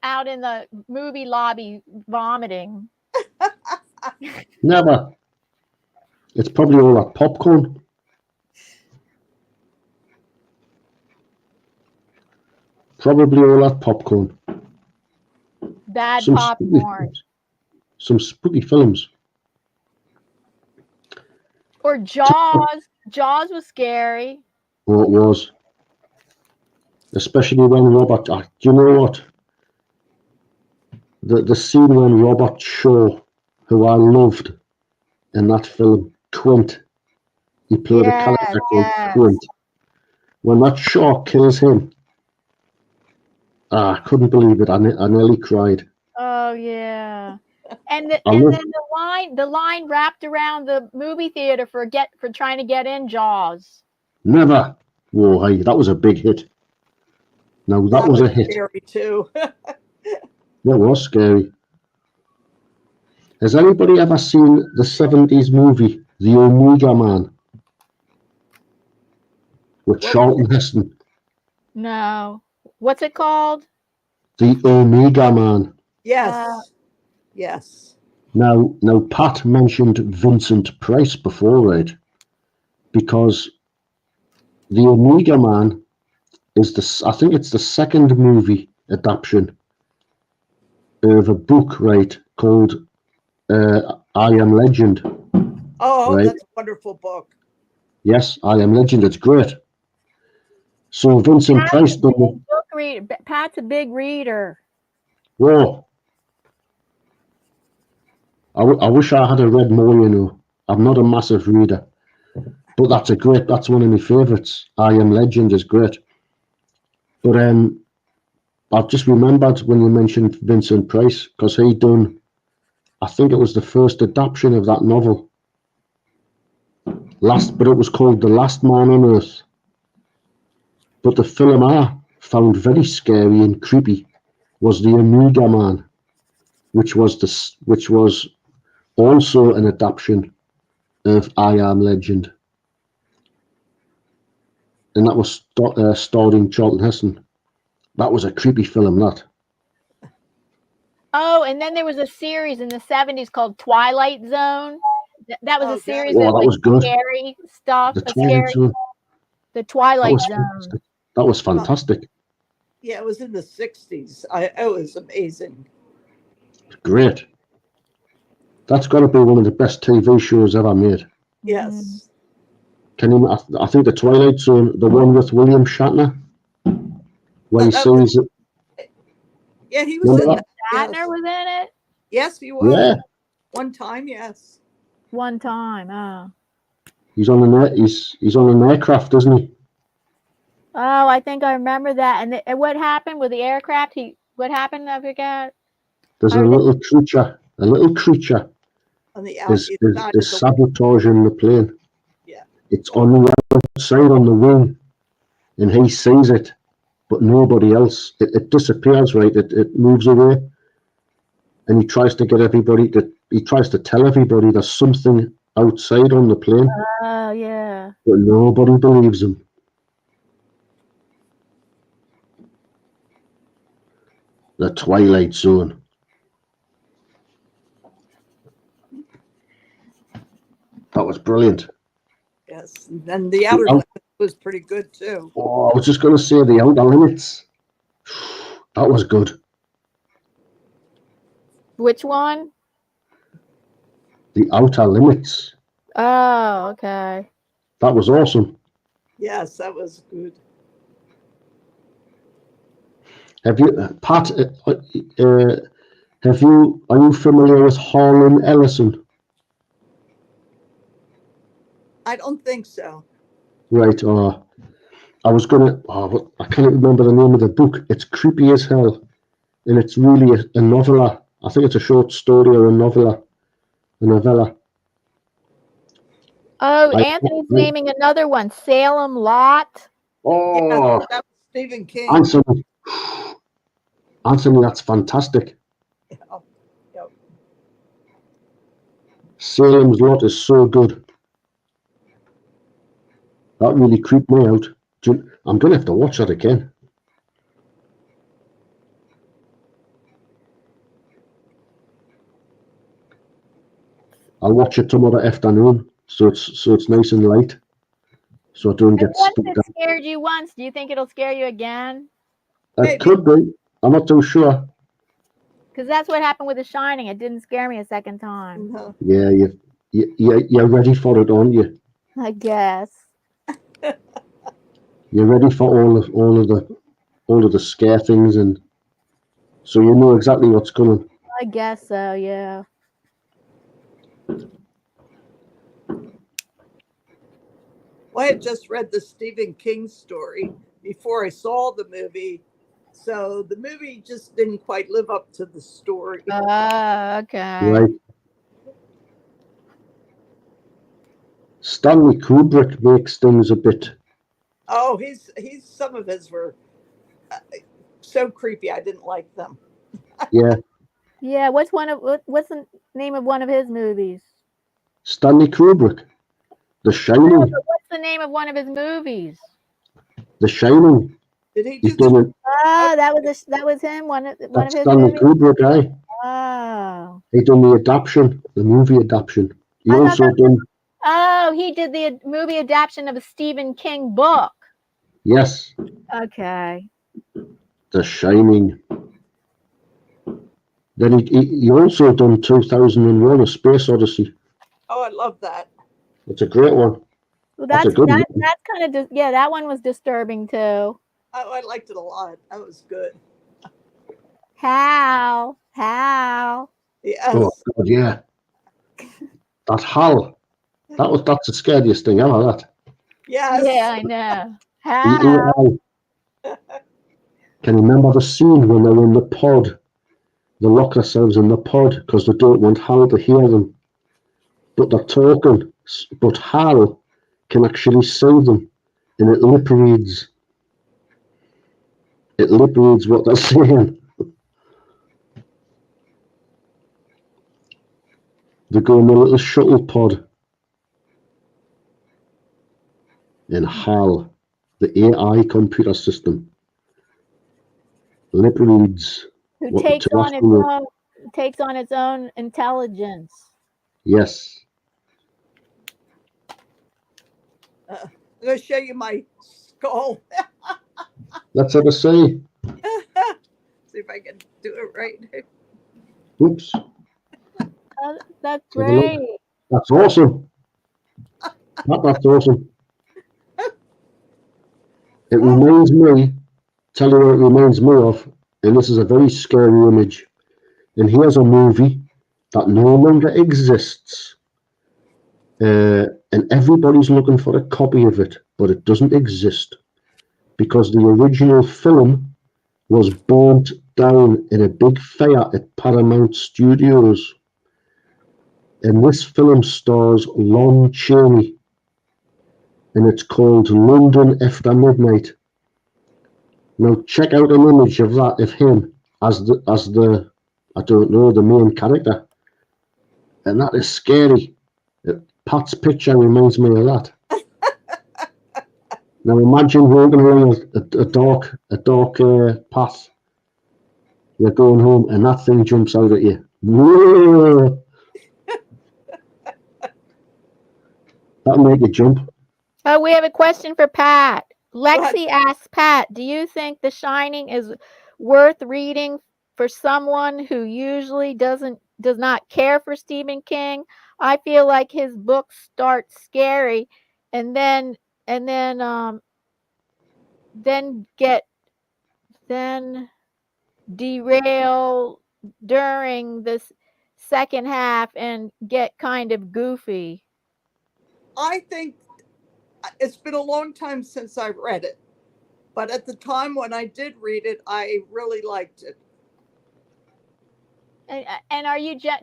B: out in the movie lobby vomiting.
A: Never. It's probably all that popcorn. Probably all that popcorn.
B: Bad popcorn.
A: Some spooky films.
B: Or Jaws. Jaws was scary.
A: Oh, it was. Especially when Robert. Do you know what? The scene when Robert Shaw, who I loved in that film, Quint. He played a character called Quint. When that shark kills him, I couldn't believe it. I nearly cried.
B: Oh yeah. And then the line wrapped around the movie theater for trying to get in Jaws.
A: Never. Whoa, hey, that was a big hit. No, that was a hit.
C: Scary too.
A: That was scary. Has anybody ever seen the 70s movie, The Omega Man? With Charlton Heston?
B: No. What's it called?
A: The Omega Man.
C: Yes. Yes.
A: Now, Pat mentioned Vincent Price before, right? Because The Omega Man is I think it's the second movie adaptation of a book, right, called I Am Legend.
C: Oh,
A: right?
C: that's a wonderful book.
A: Yes, I Am Legend. It's great. So Vincent Price done
B: book reader. Pat's a big reader.
A: Whoa. I wish I had read more, you know. I'm not a massive reader. But that's one of my favourites. I Am Legend is great. But I've just remembered when you mentioned Vincent Price, because he done, I think it was the first adaptation of that novel. But it was called The Last Man on Earth. But the film I found very scary and creepy was The Omega Man, which was also an adaptation of I Am Legend. And that was starring Charlton Heston. That was a creepy film, that.
B: Oh, and then there was a series in the 70s called Twilight Zone. That was
C: Oh,
B: a
C: that
B: series
C: was-
B: of
A: Oh, that
B: like
A: was good.
B: scary stuff.
A: The
B: A
A: Twilight
B: scary,
A: Zone.
B: the
A: That
B: Twilight
A: was
B: Zone.
A: fantastic. That was fantastic.
C: Yeah, it was in the 60s. It was amazing.
A: Great. That's got to be one of the best TV shows ever made.
C: Yes.
A: Can you? I think the Twilight Zone, the one with William Shatner, where he
C: That was-
A: sees it.
C: Yeah, he was
A: Remember
C: in
A: that?
C: that.
B: Shatner
C: Yes.
B: was in it
C: Yes, he was.
A: Yeah,
C: One time, yes.
B: one time. Oh,
A: he's on an aircraft, isn't he?
B: oh, I think I remember that. And what happened with the aircraft? What happened? I forgot.
A: There's a little creature. A little creature
C: On the
A: is
C: outside of the
A: sabotaging the plane.
C: Yeah.
A: It's on the outside on the wing, and he sees it, but nobody else. It disappears, right? It moves away, and he tries to get everybody to. He tries to tell everybody there's something outside on the plane,
B: Oh, yeah.
A: but nobody believes him. The Twilight Zone. That was brilliant.
C: Yes. And then the outer limits was pretty good too.
A: Oh, I was just going to say the Outer Limits. That was good.
B: Which one?
A: The Outer Limits.
B: Oh, okay.
A: That was awesome.
C: Yes, that was good.
A: Have you, Pat? Are you familiar with Harlan Ellison?
C: I don't think so.
A: Right. I was gonna. Oh, I can't remember the name of the book. It's creepy as hell, and it's really a novella. I think it's a short story or a novella. A novella.
B: Oh, Anthony's naming another one. Salem Lot.
A: Oh,
C: Yeah, that was Stephen King.
A: Anthony, that's fantastic.
C: Yeah. Yep.
A: Salem's Lot is so good. That really creeped me out. I'm going to have to watch that again. I'll watch it tomorrow afternoon, so it's nice and light, so I don't get
B: Once
A: spooked
B: it
A: out.
B: scared you once, do you think it'll scare you again?
A: It could be. I'm not too sure.
B: Because that's what happened with The Shining. It didn't scare me a second time.
C: Mhm.
A: Yeah, you're ready for it, aren't you?
B: I guess.
A: You're ready for all of the scare things, and so you know exactly what's coming.
B: I guess so, yeah.
C: Well, I had just read the Stephen King story before I saw the movie. So the movie just didn't quite live up to the story.
B: Okay.
A: Right. Stanley Kubrick makes things a bit.
C: Oh, he's some of his were so creepy. I didn't like them.
A: Yeah.
B: Yeah, what's the name of one of his movies?
A: Stanley Kubrick. The
B: No,
A: Shining.
B: but what's the name of one of his movies?
A: The Shining.
C: Did he do
A: He's done it.
B: Oh, that was him. One of
A: That's
B: his
A: Stanley
B: movies.
A: Kubrick, aye.
B: Oh.
A: He done the adaptation, the movie adaptation. He
B: I thought
A: also
B: that-
A: done.
B: Oh, he did the movie adaptation of a Stephen King book.
A: Yes,
B: Okay.
A: The Shining. Then he also done 2001: A Space Odyssey.
C: Oh, I love that.
A: It's a great one.
B: Well,
A: That's a good one.
B: that's kind of yeah. That one was disturbing too.
C: Oh, I liked it a lot. That was good.
B: How?
C: Yes.
A: Oh God, yeah. That Hal. That's the scariest thing ever. That.
C: Yes.
B: Yeah, I know.
A: The
B: How?
A: AI. Can you remember the scene when they're in the pod? They lock themselves in the pod because they don't want Hal to hear them. But they're talking. But Hal can actually see them, and it lip reads. It lip reads what they're saying. They go in a little shuttle pod. And HAL, the AI computer system, lip reads.
B: Who
A: what
B: takes
A: to
B: on
A: ask
B: its
A: them.
B: own takes on its own intelligence.
A: Yes.
C: I'm going to show you my skull.
A: Let's have a see.
C: See if I can do it right.
A: Oops.
B: Oh, that's
A: Have a look.
B: great.
A: That's awesome. That's awesome. It reminds me, tell you what it reminds me of, and this is a very scary image. And here's a movie that no longer exists. And everybody's looking for a copy of it, but it doesn't exist because the original film was burnt down in a big fire at Paramount Studios. And this film stars Lon Chaney, and it's called London After Midnight. Now check out an image of that, of him as the I don't know, the main character, and that is scary. Pat's picture reminds me of that. Now imagine walking along a dark path. You're going home, and that thing jumps out at you. Whoa! That'll make you jump.
B: Oh, we have a question for Pat. Lexi asks Pat, do you think The Shining is worth reading for someone who usually does not care for Stephen King? I feel like his books start scary and then derail during this second half and get kind of goofy.
C: I think it's been a long time since I've read it, but at the time when I did read it, I really liked it.
B: And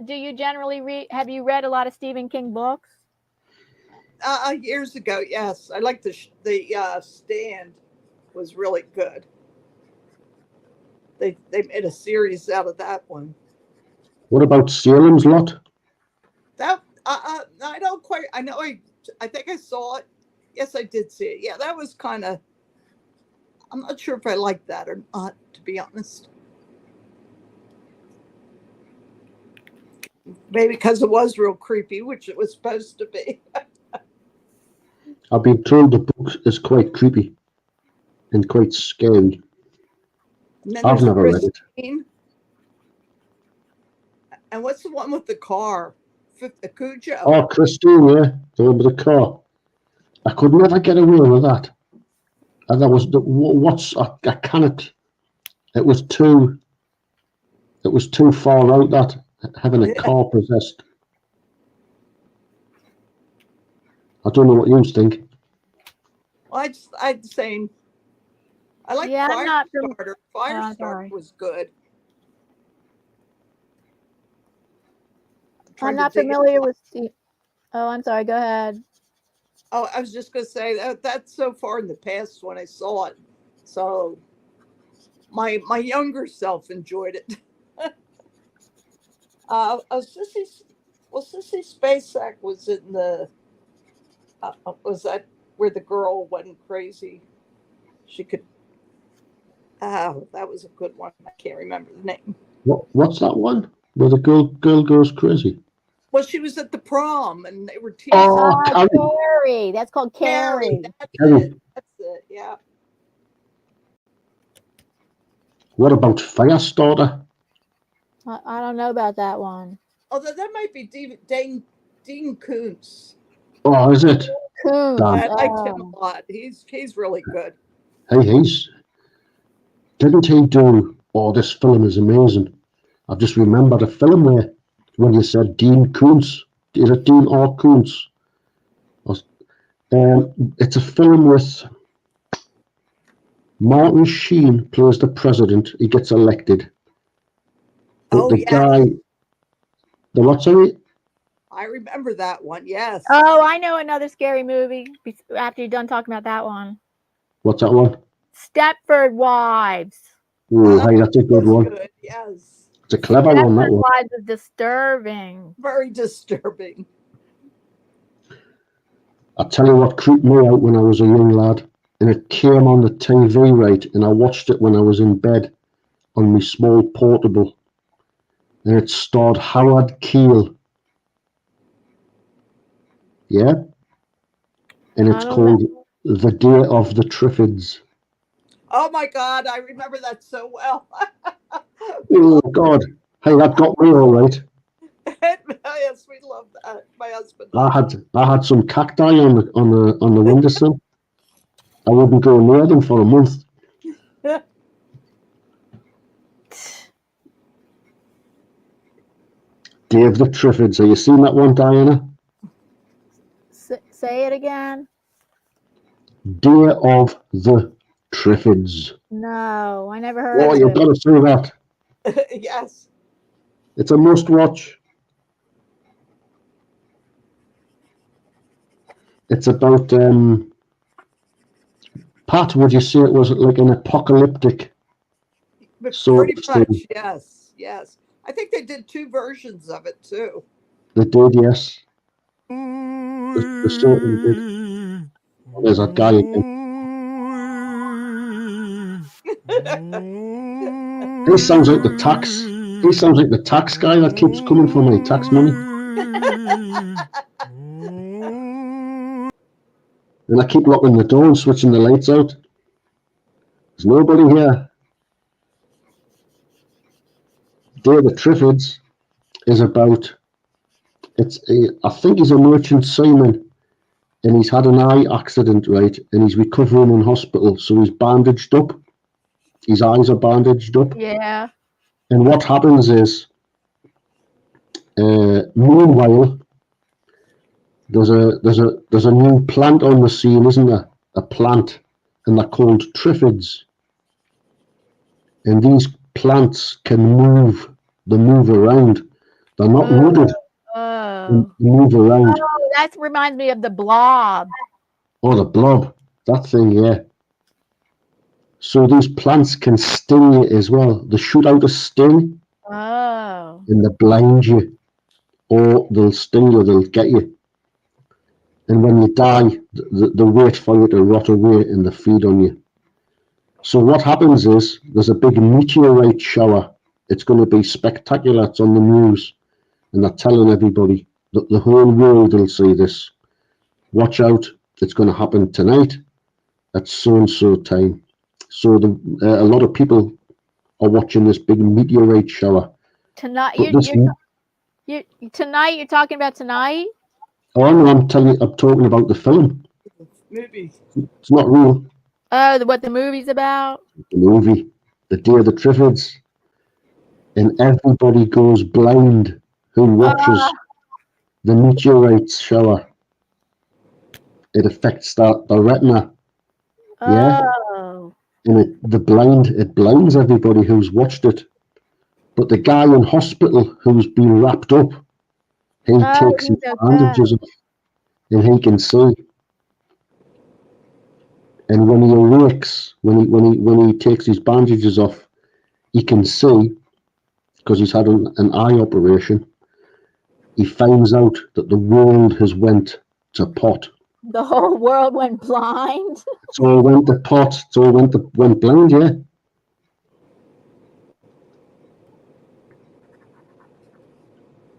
B: do you generally read? Have you read a lot of Stephen King books?
C: Years ago, yes. I liked the Stand was really good. They made a series out of that one.
A: What about Salem's Lot?
C: That I don't quite. I know. I think I saw it. Yes, I did see it. Yeah, that was kind of. I'm not sure if I liked that or not, to be honest. Maybe because it was real creepy, which it was supposed to be.
A: I've been told the book is quite creepy and quite scary. I've never read it.
C: And what's the one with the car? Cujo.
A: Oh, Christine, yeah, the one with the car. I could never get away with that. And that was I cannot. It was too far out, that having a car possessed. I don't know what you think.
C: Well, I'd say I like Firestarter. Firestarter was good.
B: I'm not familiar with Steve. Oh, I'm sorry. Go ahead.
C: Oh, I was just going to say that's so far in the past when I saw it. So my younger self enjoyed it. Sissy Spacek was in the. Was that where the girl went crazy? She could. Oh, that was a good one. I can't remember the name.
A: What's that one? Where the girl goes crazy?
C: Well, she was at the prom and they were teasing.
A: Oh,
B: Carrie. That's called Carrie.
C: That's it. Yeah.
A: What about Firestarter?
B: I don't know about that one.
C: Although that might be Dean Koontz.
A: Oh, is it?
B: Koontz.
C: I liked him a lot. He's really good.
A: Hey, didn't he do? Oh, this film is amazing. I've just remembered a film where when you said Dean Koontz. Is it Dean or Koontz? It's a film with Martin Sheen plays the president. He gets elected. But guy, the what's it?
C: I remember that one. Yes.
B: Oh, I know another scary movie. After you're done talking about that one.
A: What's that one?
B: Stepford Wives.
A: Oh, hey, that's a good one.
C: Good. Yes.
A: It's a clever one. That one.
B: Wives is disturbing.
C: Very disturbing.
A: I'll tell you what creeped me out when I was a young lad, and it came on the TV, right, and I watched it when I was in bed on my small portable, and it starred Howard Keel. Yeah? and it's
B: I don't know.
A: called The Day of the Triffids.
C: Oh my God, I remember that so well.
A: Oh God! Hey, that got me all right.
C: Yes, we love that. My husband.
A: I had some cacti on the windowsill. I wouldn't go near them for a month. Day of the Triffids. Have you seen that one, Diana?
B: Say it again.
A: Day of the Triffids.
B: No, I never heard
A: Oh,
B: of
A: you've
B: it.
A: got to see that.
C: Yes.
A: It's a must-watch. It's about Pat, would you say it was like an apocalyptic
C: But
A: sort
C: pretty
A: of
C: much,
A: thing?
C: yes. Yes. I think they did 2 versions of it too.
A: They did, yes. They certainly did. There's that guy again. He sounds like the tax. He sounds like the tax guy that keeps coming for my tax money. And I keep locking the door and switching the lights out. There's nobody here. Day of the Triffids is about. I think he's a merchant seaman, and he's had an eye accident, right? And he's recovering in hospital, so he's bandaged up. His eyes are bandaged up.
B: Yeah.
A: And what happens is, meanwhile, there's a new plant on the scene, isn't there? A plant, and they're called triffids. And these plants can move. They move around. They're not rooted. They
B: Oh.
A: move around.
B: Oh, that reminds me of the Blob.
A: Oh, the blob. That thing, yeah. So these plants can sting you as well. They shoot out a sting
B: Oh.
A: and they blind you, or they'll sting you, they'll get you. And when you die, they wait for you to rot away and they feed on you. So what happens is there's a big meteorite shower. It's going to be spectacular. It's on the news. And they're telling everybody that the whole world will see this. Watch out. It's going to happen tonight at so-and-so time. So a lot of people are watching this big meteorite shower.
B: Tonight, tonight you're talking about tonight?
A: Oh no, I'm talking about the film.
C: Movie.
A: It's not real.
B: Oh, what the movie's about?
A: The movie, The Day of the Triffids, and everybody goes blind who watches the meteorite shower. It affects the retina. Yeah,
B: Oh.
A: and it blinds everybody who's watched it. But the guy in hospital who's been wrapped up, he takes his bandages off, and he can see. And when he awakes, when he takes his bandages off, he can see, because he's had an eye operation. He finds out that the world has went to pot.
B: The whole world went blind.
A: It's all went to pot. It's all went blind. Yeah.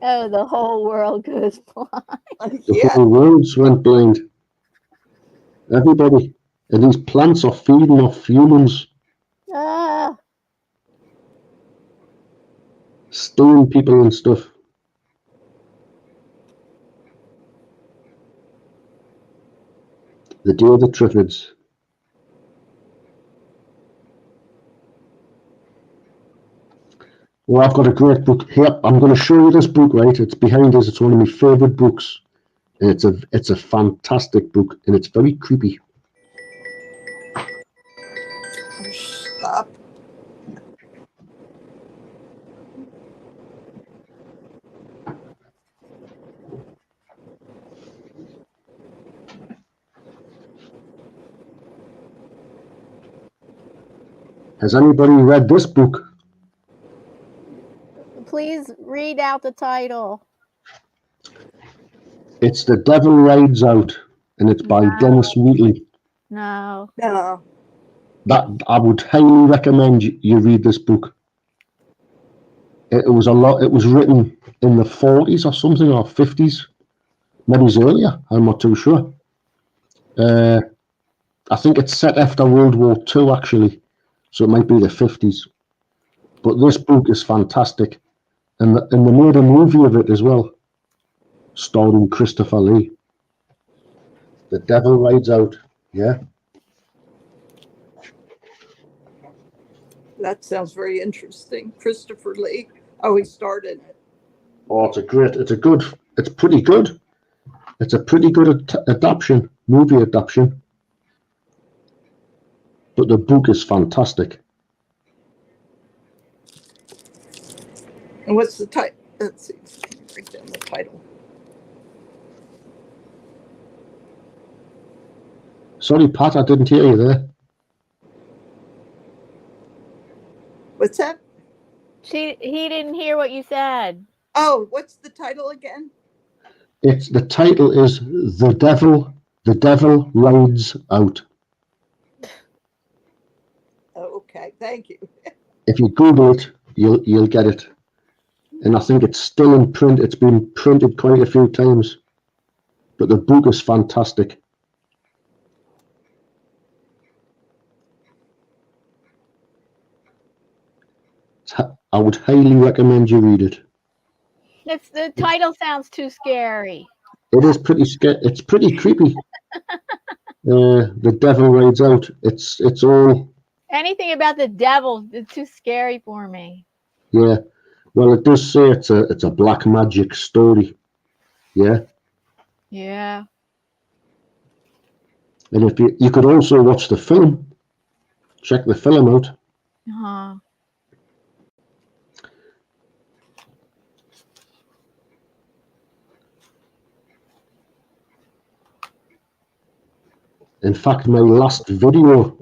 B: Oh, the whole world goes blind.
A: The whole world's went blind. Everybody. And these plants are feeding off humans, stinging people and stuff. The Day of the Triffids. Well, I've got a great book here. I'm going to show you this book, right? It's behind us. It's one of my favourite books. And it's a fantastic book, and it's very creepy.
C: Stop.
A: Has anybody read this book?
B: Please read out the title.
A: It's The Devil Rides Out, and it's by Dennis Wheatley.
B: No.
C: No.
A: That I would highly recommend you read this book. It was written in the 40s or something, or 50s, maybe it's earlier. I'm not too sure. I think it's set after World War II, actually, so it might be the 50s. But this book is fantastic, and they made a movie of it as well, starring Christopher Lee. The Devil Rides Out. Yeah.
C: That sounds very interesting. Christopher Lee. Oh, he starred in it.
A: Oh, it's pretty good. It's a pretty good adaptation, movie adaptation. But the book is fantastic.
C: And what's the title? Let's see. Write down the title.
A: Sorry, Pat, I didn't hear you there.
C: What's that?
B: He didn't hear what you said.
C: Oh, what's the title again?
A: The title is The Devil Rides Out.
C: Oh, okay, thank you.
A: If you Google it, you'll get it. And I think it's still in print. It's been printed quite a few times. But the book is fantastic. I would highly recommend you read it.
B: The title sounds too scary.
A: It is pretty scary. It's pretty creepy. The Devil Rides Out. It's all.
B: Anything about the devil is too scary for me.
A: Yeah. Well, it does say it's a black magic story. Yeah.
B: Yeah.
A: And if you could also watch the film. Check the film out.
B: Uh-huh.
A: In fact, my last video,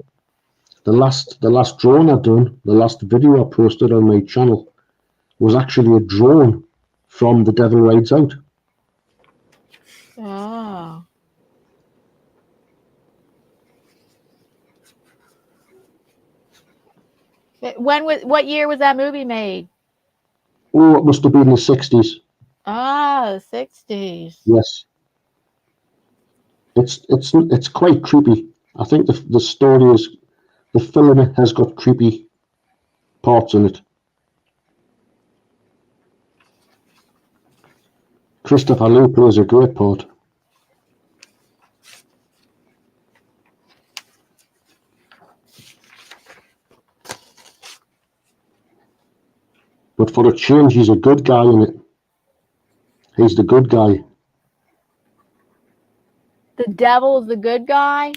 A: the last drawing I've done, the last video I posted on my channel, was actually a drawing from The Devil Rides Out.
B: Oh. What year was that movie made?
A: Oh, it must have been the 60s.
B: Ah, the 60s.
A: Yes. It's quite creepy. I think the story is, the film has got creepy parts in it. Christopher Lee plays a great part. But for a change, he's a good guy in it. He's the good guy.
B: The devil's the good guy?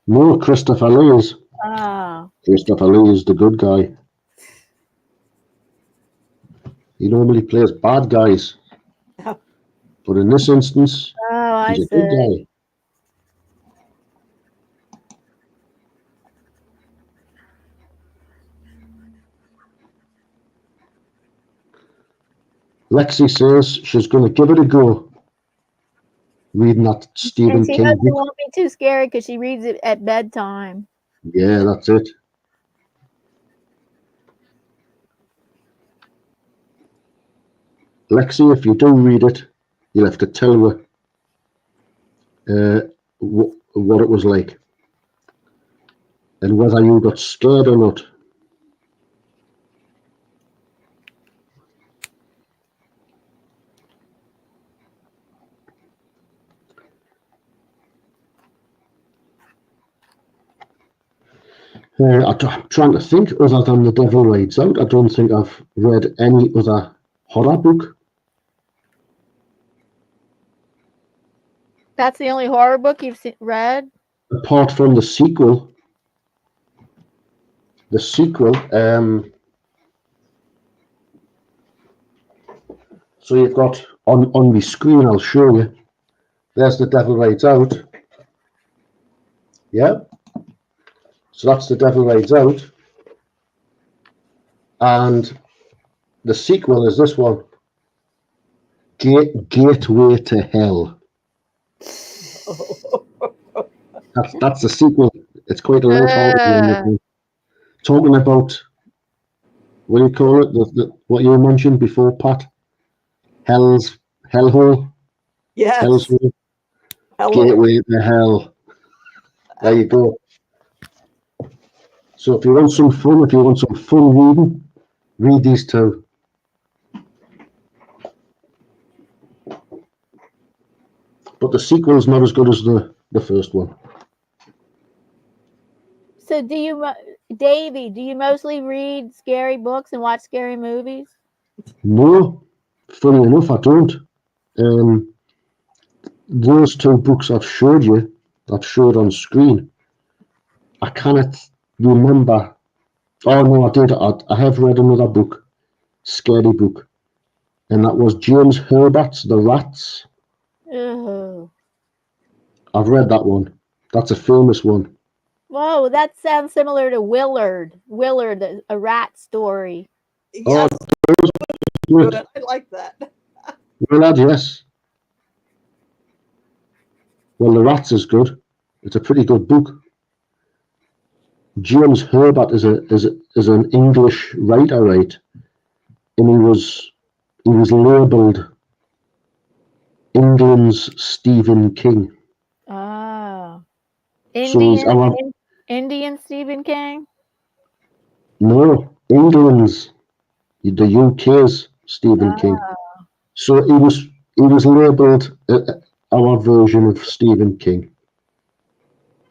A: No, Christopher Lee is.
B: Oh.
A: Christopher Lee is the good guy. He normally plays bad guys.
C: Oh.
A: But in this instance, he's a good guy. Lexi says she's going to give it a go. Reading that Stephen
B: And she
A: King
B: hopes it
A: book.
B: won't be too scary because she reads it at bedtime.
A: Yeah, that's it. Lexi, if you do read it, you'll have to tell her what it was like and whether you got scared or not. I'm trying to think, other than The Devil Rides Out, I don't think I've read any other horror book.
B: That's the only horror book you've read?
A: Apart from the sequel. The sequel, so you've got, on my screen, I'll show you. There's The Devil Rides Out. Yeah. So that's The Devil Rides Out. And the sequel is this one. Gateway to Hell. That's the sequel. It's quite a long talking about, what do you call it? What you mentioned before, Pat? Hellhole.
C: Yes.
A: Hell's Hole.
C: Hello.
A: Gateway to Hell. There you go. So if you want some fun reading, read these two. But the sequel's not as good as the first one.
B: So Davy, do you mostly read scary books and watch scary movies?
A: No, funny enough, I don't. Those two books I've showed you, I've showed on screen, I cannot remember. Oh no, I did. I have read another book, scary book, and that was James Herbert's The Rats.
B: Oh.
A: I've read that one. That's a famous one.
B: Whoa, that sounds similar to Willard. Willard, a rat story.
C: Yes,
A: Good.
C: good. I like that.
A: Willard, yes. Well, The Rats is good. It's a pretty good book. James Herbert is an English writer, right? And he was labelled England's Stephen King.
B: Oh.
A: So
B: Indian Stephen King?
A: no, England's, the UK's Stephen King. So he was labelled our version of Stephen King.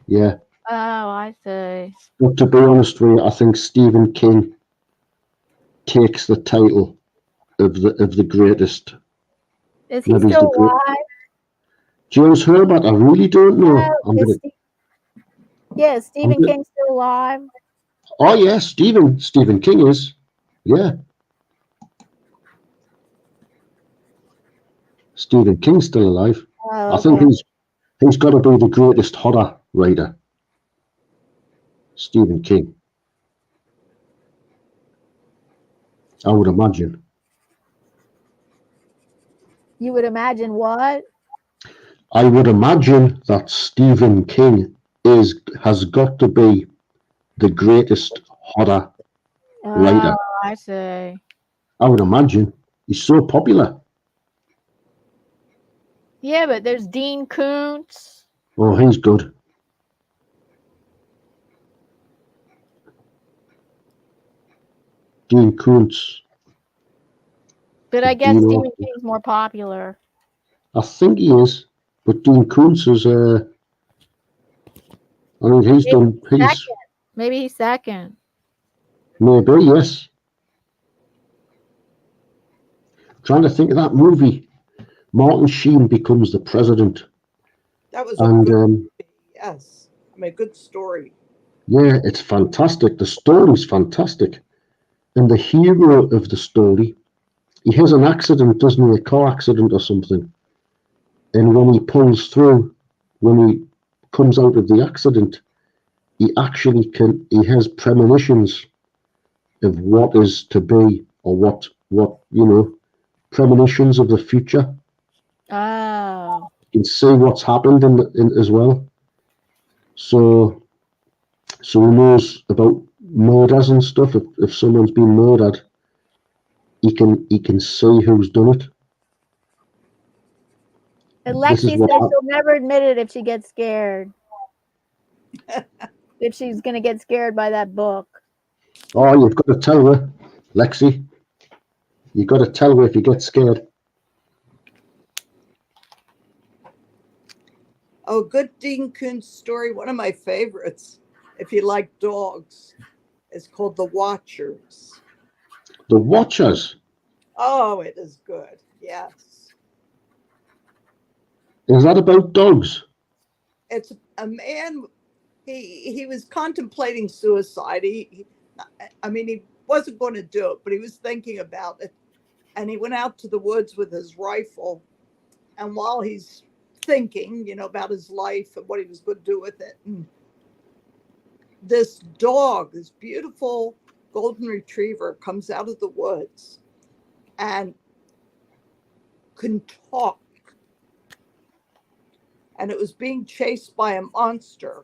A: Yeah.
B: Oh, I see.
A: But to be honest with you, I think Stephen King takes the title of the greatest.
B: Is he still alive?
A: James Herbert, I really don't know.
B: Is Stephen King still alive?
A: Oh yes, Stephen King is. Yeah. Stephen King's still alive.
B: Oh,
A: I think he's got to be the greatest horror writer. Stephen King. I would imagine.
B: You would imagine what?
A: I would imagine that Stephen King has got to be the greatest horror writer.
B: Oh, I see.
A: I would imagine. He's so popular.
B: Yeah, but there's Dean Koontz.
A: Oh, he's good. Dean Koontz.
B: But I guess Stephen King's more popular.
A: I think he is, but Dean Koontz is I mean,
B: Maybe he's second.
A: Maybe, yes. Trying to think of that movie. Martin Sheen becomes the president.
C: That was a good yes. I mean, a good story.
A: Yeah, it's fantastic. The story's fantastic. And the hero of the story, he has an accident, doesn't he? A car accident or something. And when he pulls through, when he comes out of the accident, he has premonitions of what is to be, or what premonitions of the future.
B: Oh.
A: You can see what's happened in as well. So he knows about murders and stuff. If someone's been murdered, he can see who's done it.
B: And Lexi says she'll never admit it if she gets scared. If she's going to get scared by that book.
A: Oh, you've got to tell her, Lexi. You've got to tell her if you get scared.
C: Oh, good Dean Koontz story. One of my favorites, if you like dogs, is called The Watchers.
A: The Watchers?
C: Oh, it is good. Yes.
A: Is that about dogs?
C: It's a man, he was contemplating suicide. He wasn't going to do it, but he was thinking about it. And he went out to the woods with his rifle. And while he's thinking, about his life and what he was going to do with it, and this dog, this beautiful golden retriever, comes out of the woods and can talk. And it was being chased by a monster,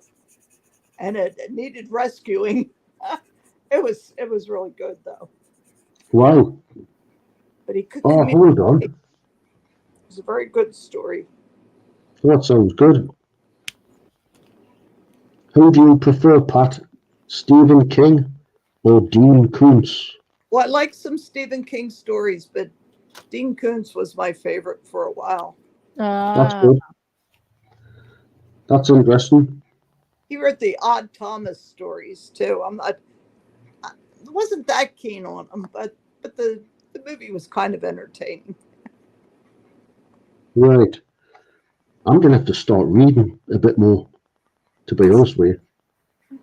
C: and it needed rescuing. It was really good, though.
A: Wow.
C: But he could.
A: Oh, hold on.
C: It was a very good story.
A: That sounds good. Who do you prefer, Pat? Stephen King or Dean Koontz?
C: Well, I like some Stephen King stories, but Dean Koontz was my favorite for a while.
A: That's good. That's interesting.
C: He wrote the Odd Thomas stories too. I wasn't that keen on them, but the movie was kind of entertaining.
A: Right. I'm going to have to start reading a bit more, to be honest with you.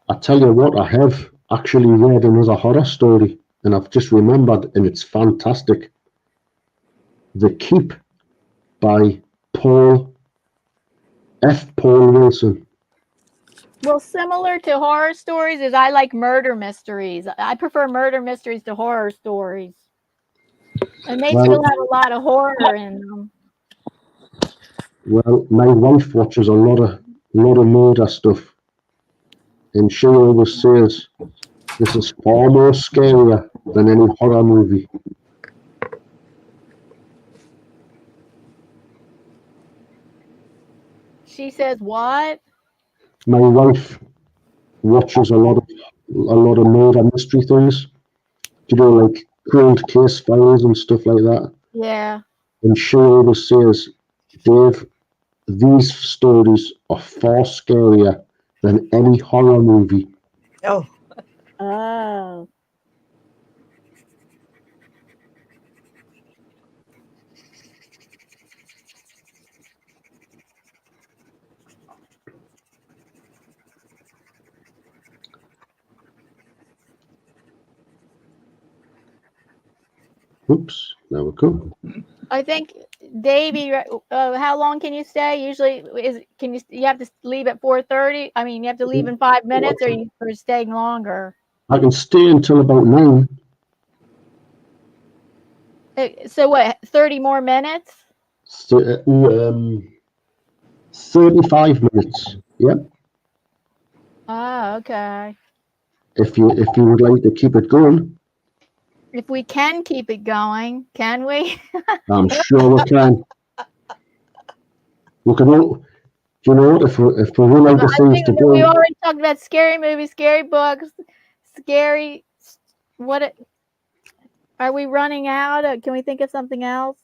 A: I tell you what, I have actually read another horror story, and I've just remembered, and it's fantastic. The Keep by Paul Wilson.
B: Well, similar to horror stories is I like murder mysteries. I prefer murder mysteries to horror stories. And they still have a lot of horror in them.
A: Well, my wife watches a lot of murder stuff, and she always says this is far more scarier than any horror movie.
B: She says what?
A: My wife watches a lot of murder mystery things. You know, like cold case files and stuff like that.
B: Yeah.
A: And she always says, Dave, these stories are far scarier than any horror movie.
C: Oh.
B: Oh.
A: Oops, there we go.
B: I think, Davy, how long can you stay? Usually, you have to leave at 4:30? I mean, you have to leave in 5 minutes, or you are staying longer?
A: I can stay until about 9.
B: So what? 30 more minutes?
A: So, 35 minutes. Yep.
B: Oh, okay.
A: If you would like to keep it going.
B: If we can keep it going, can we?
A: I'm sure we can. We can all, you know what, if we run out of things to do.
B: We already talked about scary movies, scary books, scary. Are we running out? Can we think of something else?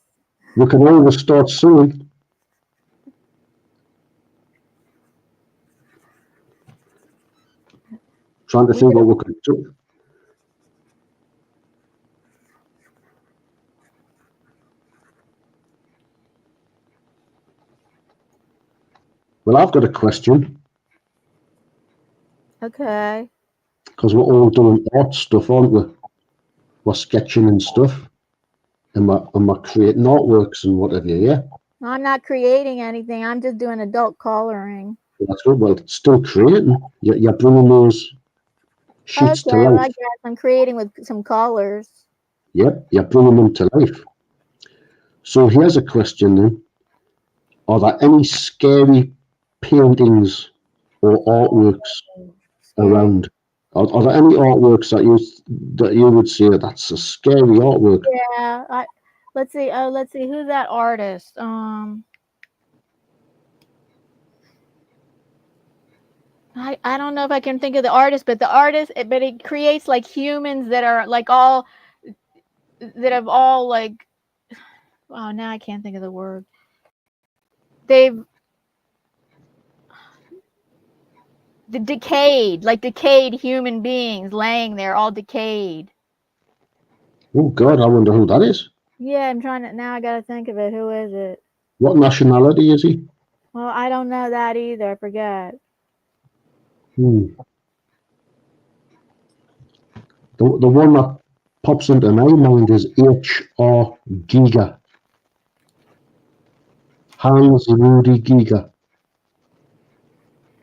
A: We can always start soon. Trying to think what we could do. Well, I've got a question.
B: Okay.
A: Because we're all doing art stuff, aren't we? We're sketching and stuff. And we're creating artworks and whatever, yeah?
B: I'm not creating anything. I'm just doing adult coloring.
A: That's good. Well, it's still creating. You're bringing those sheets to life.
B: Well, I guess I'm creating with some colors.
A: Yep, you're bringing them to life. So here's a question then. Are there any scary paintings or artworks around? Are there any artworks that you would say that's a scary artwork?
B: Yeah. Let's see. Oh, let's see. Who's that artist? I don't know if I can think of the artist, but it creates like humans that are like all that have all like. Oh, now I can't think of the word. They've decayed human beings laying there, all decayed.
A: Oh God, I wonder who that is.
B: Yeah, I'm trying to now. I gotta think of it. Who is it?
A: What nationality is he?
B: Well, I don't know that either. I forget.
A: The one that pops into my mind is H.R. Giger. Hans Rudy Giger.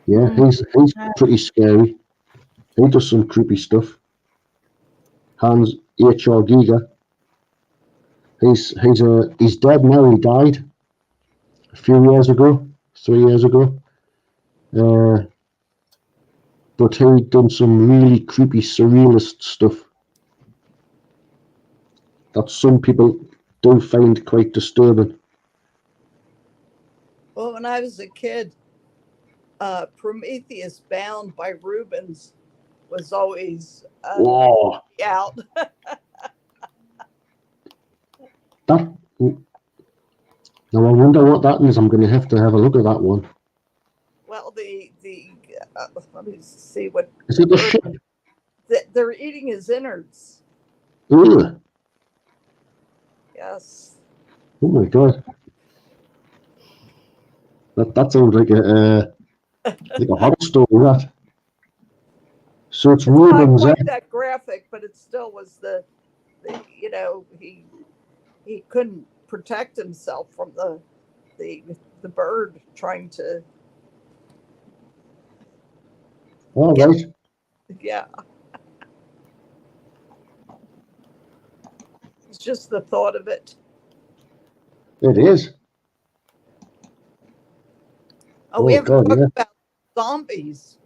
A: Yeah, he's pretty scary. He does some creepy stuff. Hans H.R. Giger. He's dead now. He died a few years ago, 3 years ago. But he'd done some really creepy surrealist stuff that some people do find quite disturbing.
C: Well, when I was a kid, Prometheus Bound by Rubens was always
A: Oh,
C: out.
A: that. Now I wonder what that is. I'm going to have a look at that one.
C: Well, let me see what
A: Is it the ship?
C: they're eating his innards.
A: Ugh.
C: Yes.
A: Oh my god. That sounds like a horror story. That. So it's
C: It's not
A: Rubens,
C: quite that graphic, but it still was the you know, he couldn't protect himself from the bird trying to.
A: All right.
C: Yeah. It's just the thought of it.
A: It is.
C: Oh, we haven't talked
A: yeah.
C: about zombies.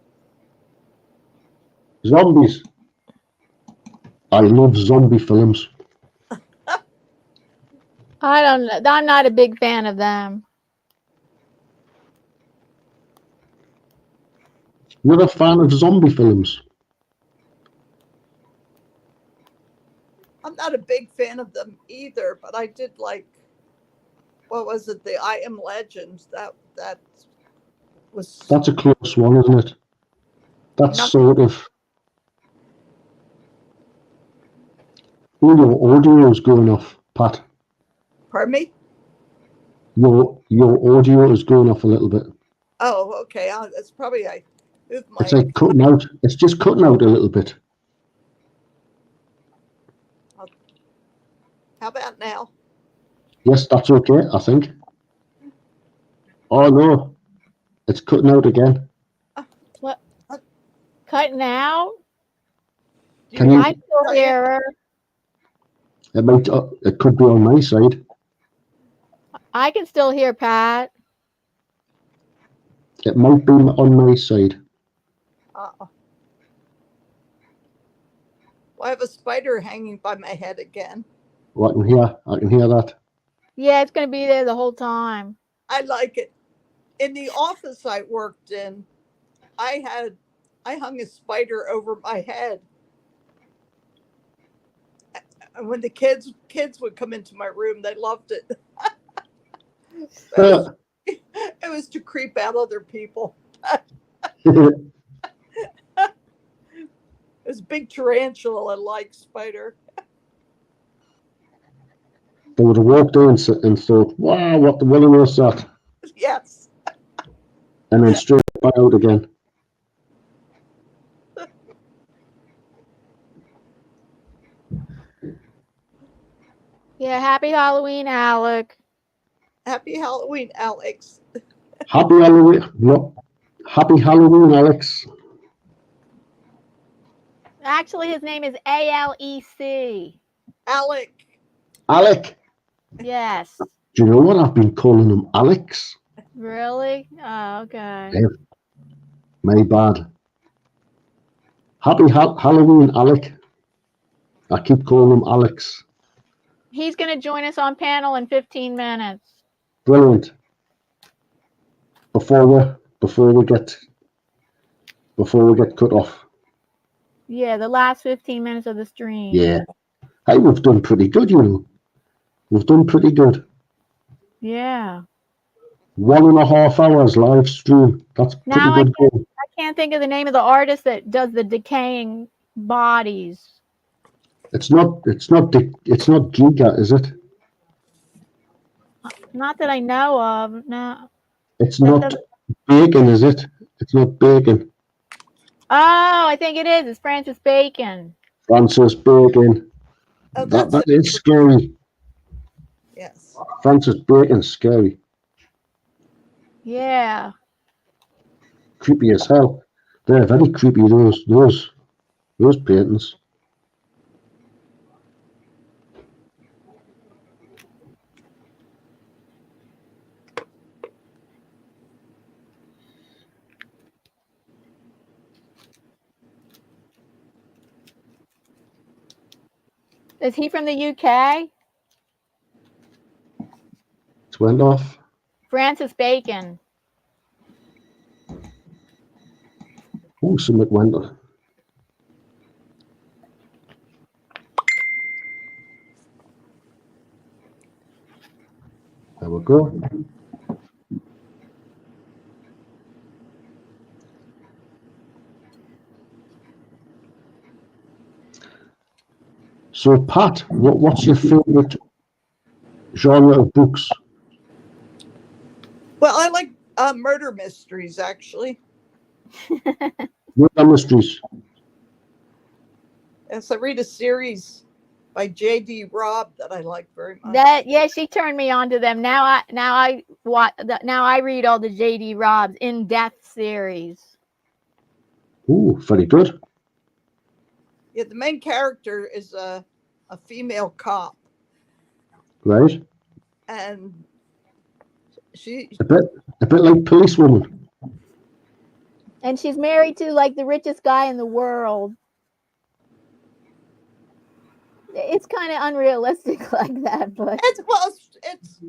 A: Zombies. I love zombie films.
B: I don't know. I'm not a big fan of them.
A: You're a fan of zombie films?
C: I'm not a big fan of them either, but I did like, what was it? The I Am Legend. That was.
A: That's a close one, isn't it? That's
C: Not-
A: sort of. Oh, your audio is going off, Pat.
C: Pardon me?
A: Your audio is going off a little bit.
C: Oh, okay. It's probably I moved my.
A: It's like cutting out. It's just cutting out a little bit.
C: How about now?
A: Yes, that's okay, I think. Oh no, it's cutting out again.
B: What? Cutting out?
A: Can you?
B: I still hear her.
A: It might. It could be on my side.
C: I can still hear Pat.
A: It might be on my side.
C: Well, I have a spider hanging by my head again.
A: Well, I can hear that.
B: Yeah, it's going to be there the whole time.
C: I like it. In the office I worked in, I hung a spider over my head. And when the kids would come into my room, they loved it. It was to creep out other people. It was a big tarantula-like spider.
A: They would have walked in and thought, wow, what the willing was that?
C: Yes.
A: And then straight back out again.
B: Yeah, happy Halloween, Alec.
C: Happy Halloween, Alex.
A: Happy Halloween. No. Happy Halloween, Alex.
B: Actually, his name is ALEC.
C: Alec.
A: Alec.
B: Yes.
A: Do you know what? I've been calling him Alex.
B: Really? Oh, okay.
A: Yeah. My bad. Happy Halloween, Alec. I keep calling him Alex.
B: He's going to join us on panel in 15 minutes.
A: Brilliant. Before we get cut off.
B: Yeah, the last 15 minutes of the stream.
A: Yeah. Hey, we've done pretty good, you know. We've done pretty good.
B: Yeah.
A: 1.5 hours live stream. That's pretty
B: Now
A: good.
B: I can't think of the name of the artist that does the decaying bodies.
A: It's not Giga, is it?
B: Not that I know of. No.
A: It's not Bacon, is it? It's not Bacon.
B: Oh, I think it is. It's Francis Bacon.
A: Francis Bacon.
C: Oh,
A: that is scary.
C: Yes.
A: Francis Bacon's scary.
B: Yeah.
A: Creepy as hell. They're very creepy, those paintings.
B: Is he from the UK?
A: It went off.
B: Francis Bacon.
A: Oh, something went on. There we go. So, Pat, what's your favourite genre of books?
C: Well, I like murder mysteries, actually.
A: Murder mysteries.
C: Yes, I read a series by J.D. Robb that I like very much.
B: Yeah, she turned me on to them. Now I read all the J.D. Robb's in-depth series.
A: Ooh, very good.
C: Yeah, the main character is a female cop,
A: Right.
C: and she
A: A bit like Policewoman.
B: And she's married to like the richest guy in the world. It's kind of unrealistic like that, but
C: it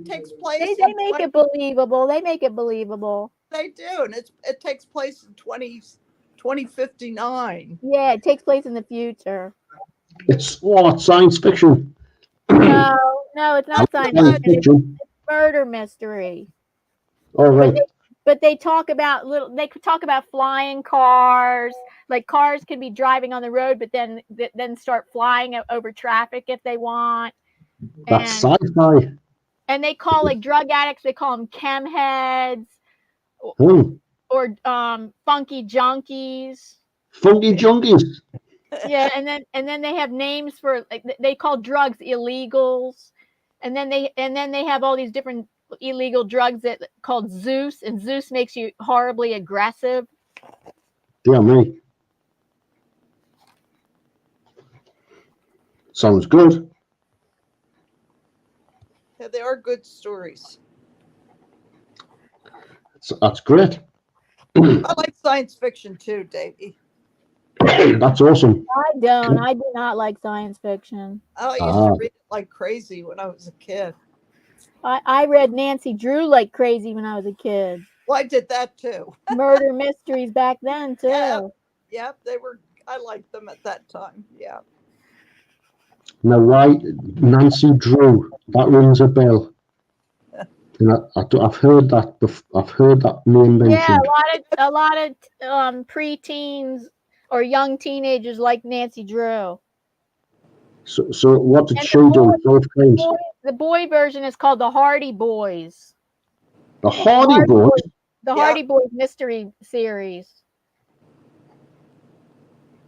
C: takes place.
B: they make it believable. They make it believable.
C: They do, and it takes place in 2059.
B: Yeah, it takes place in the future.
A: It's science fiction.
B: No, it's not science
A: Science
B: fiction. It's murder mystery.
A: All right.
B: But they talk about flying cars. Like cars can be driving on the road, but then start flying over traffic if they want.
A: That's sci-fi.
B: And they call like drug addicts, they call them chem heads or funky junkies.
A: Funky junkies.
B: Yeah, and then they have names for like they call drugs illegals. And then they have all these different illegal drugs that called Zeus, and Zeus makes you horribly aggressive.
A: Yeah, me. Sounds good.
C: Yeah, they are good stories.
A: So that's great.
C: I like science fiction too, Davey.
A: That's awesome.
B: I don't. I do not like science fiction.
C: I used to read it like crazy when I was a kid.
B: I read Nancy Drew like crazy when I was a kid.
C: Well, I did that too.
B: Murder mysteries back then too.
C: Yeah, they were. I liked them at that time. Yeah.
A: Now, why Nancy Drew? That rings a bell. And I've heard that. I've heard that name mentioned.
B: Yeah, a lot of preteens or young teenagers like Nancy Drew.
A: So what did she do? Both times.
B: The boy version is called the Hardy Boys.
A: The Hardy Boys.
B: The Hardy Boys mystery series.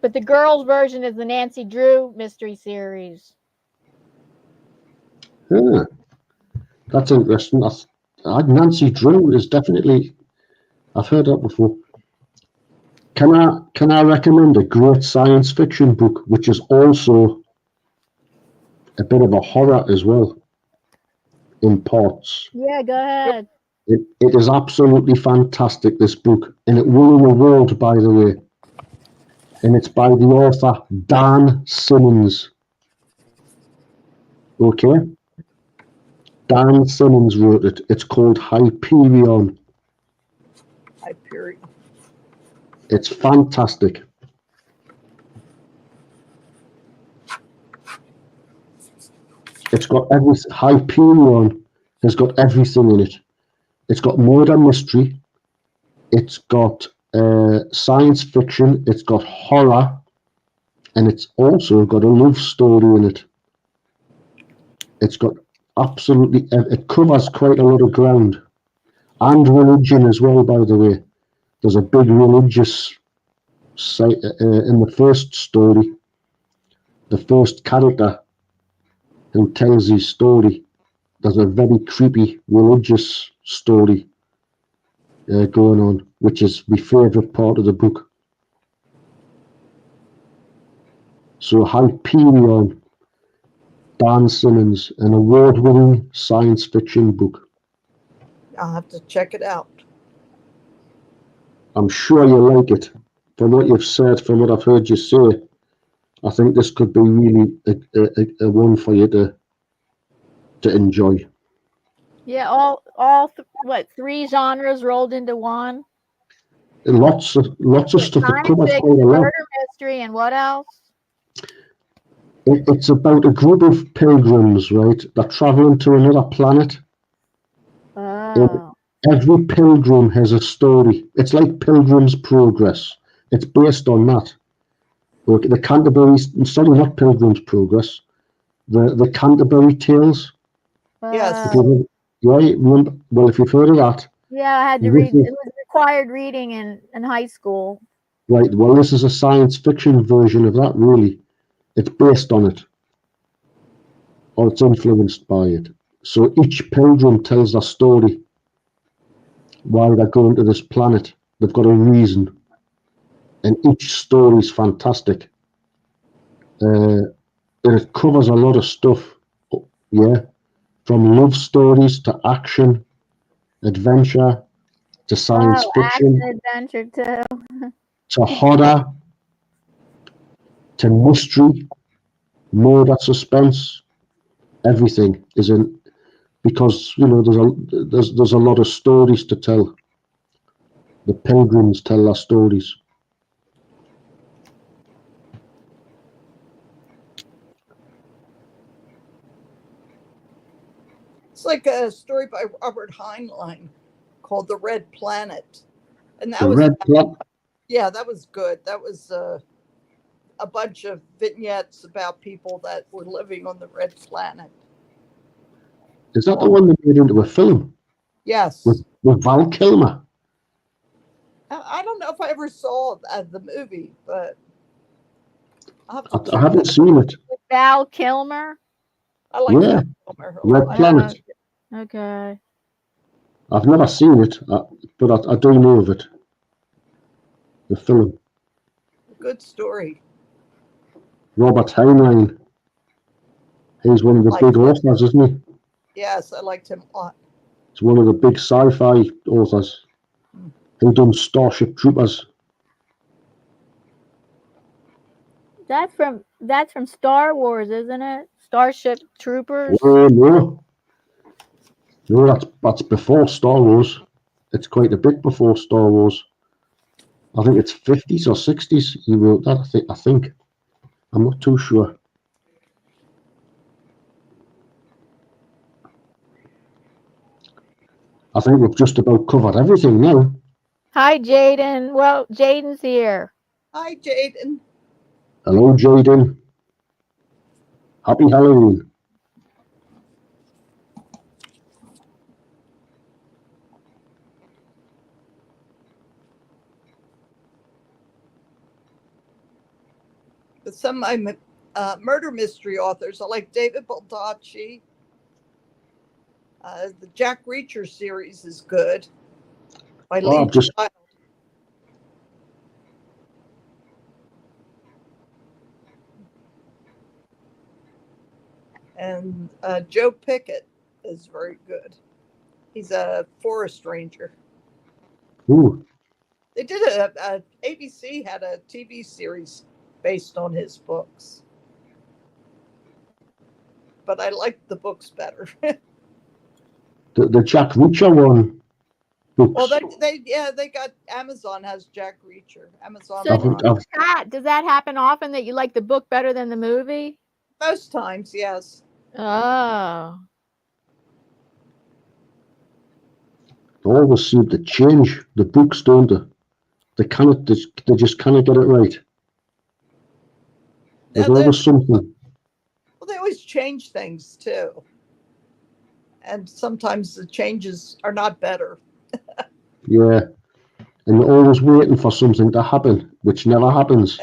B: But the girls' version is the Nancy Drew mystery series.
A: Yeah. That's interesting. Nancy Drew is definitely. I've heard that before. Can I recommend a great science fiction book, which is also a bit of a horror as well, in parts?
B: Yeah, go ahead.
A: It is absolutely fantastic, this book, and it won an award, by the way. And it's by the author Dan Simmons. Okay? Dan Simmons wrote it. It's called Hyperion.
C: Hyperion.
A: It's fantastic. It's got everything. Hyperion has got everything in it. It's got murder mystery. It's got science fiction. It's got horror. And it's also got a love story in it. It's got absolutely, it covers quite a lot of ground. And religion as well, by the way. There's a big religious site in the first story. The first character who tells his story, there's a very creepy religious story going on, which is my favourite part of the book. So Hyperion, Dan Simmons, an award-winning science fiction book.
C: I'll have to check it out.
A: I'm sure you'll like it. From what you've said, from what I've heard you say, I think this could be really a one for you to enjoy.
B: Yeah, three genres rolled into one.
A: lots of stuff. It
B: Science
A: covers
B: fiction,
A: quite a lot.
B: murder mystery, and what else?
A: It's about a group of pilgrims, right, that travel into another planet.
B: Oh.
A: Every pilgrim has a story. It's like Pilgrim's Progress. It's based on that. Okay, the Canterbury, sorry, not Pilgrim's Progress. The Canterbury Tales.
C: Yes.
B: Oh.
A: Yeah, remember, well, if you've heard of that.
B: Yeah, I had to read. It was required reading in high school.
A: Right, well, this is a science fiction version of that, really. It's based on it. Or it's influenced by it. So each pilgrim tells their story. Why they're going to this planet. They've got a reason. And each story is fantastic. And it covers a lot of stuff. Yeah. From love stories to action, adventure, to science fiction,
B: Action adventure too.
A: to horror, to mystery, murder, suspense. Everything is in, because there's a lot of stories to tell. The pilgrims tell their stories.
C: It's like a story by Robert Heinlein called The Red Planet. And that was,
A: Red Planet.
C: Yeah, that was good. That was a bunch of vignettes about people that were living on the Red Planet.
A: Is that the one that made into a film?
C: Yes.
A: With Val Kilmer?
C: I don't know if I ever saw the movie, but
A: I haven't seen it.
B: With Val Kilmer.
C: I like
A: Yeah.
C: Val Kilmer.
A: Red Planet.
B: Okay.
A: I've never seen it, but I do know of it. The film.
C: Good story.
A: Robert Heinlein. He's one of the big authors, isn't he?
C: Yes, I liked him a lot.
A: He's one of the big sci-fi authors. He done Starship Troopers.
B: That's from Star Wars, isn't it? Starship Troopers.
A: Oh no. No, that's before Star Wars. It's quite a bit before Star Wars. I think it's 50s or 60s he wrote that, I think. I'm not too sure. I think we've just about covered everything now.
B: Hi, Jaden. Well, Jaden's here.
C: Hi, Jaden.
A: Hello, Jaden. Happy Halloween.
C: But some of my murder mystery authors, I like David Baldacci. The Jack Reacher series is good. By Lee Child. And Joe Pickett is very good. He's a forest ranger.
A: Ooh.
C: They did ABC had a TV series based on his books. But I liked the books better.
A: the Jack Reacher one. Books.
C: Well, they got Amazon has Jack Reacher. Amazon.
B: So does that happen often that you like the book better than the movie?
C: Most times, yes.
B: Oh.
A: They always seem to change the books, don't they? They just cannot get it right. There's always something.
C: Well, they always change things too. And sometimes the changes are not better.
A: Yeah. And you're always waiting for something to happen, which never happens.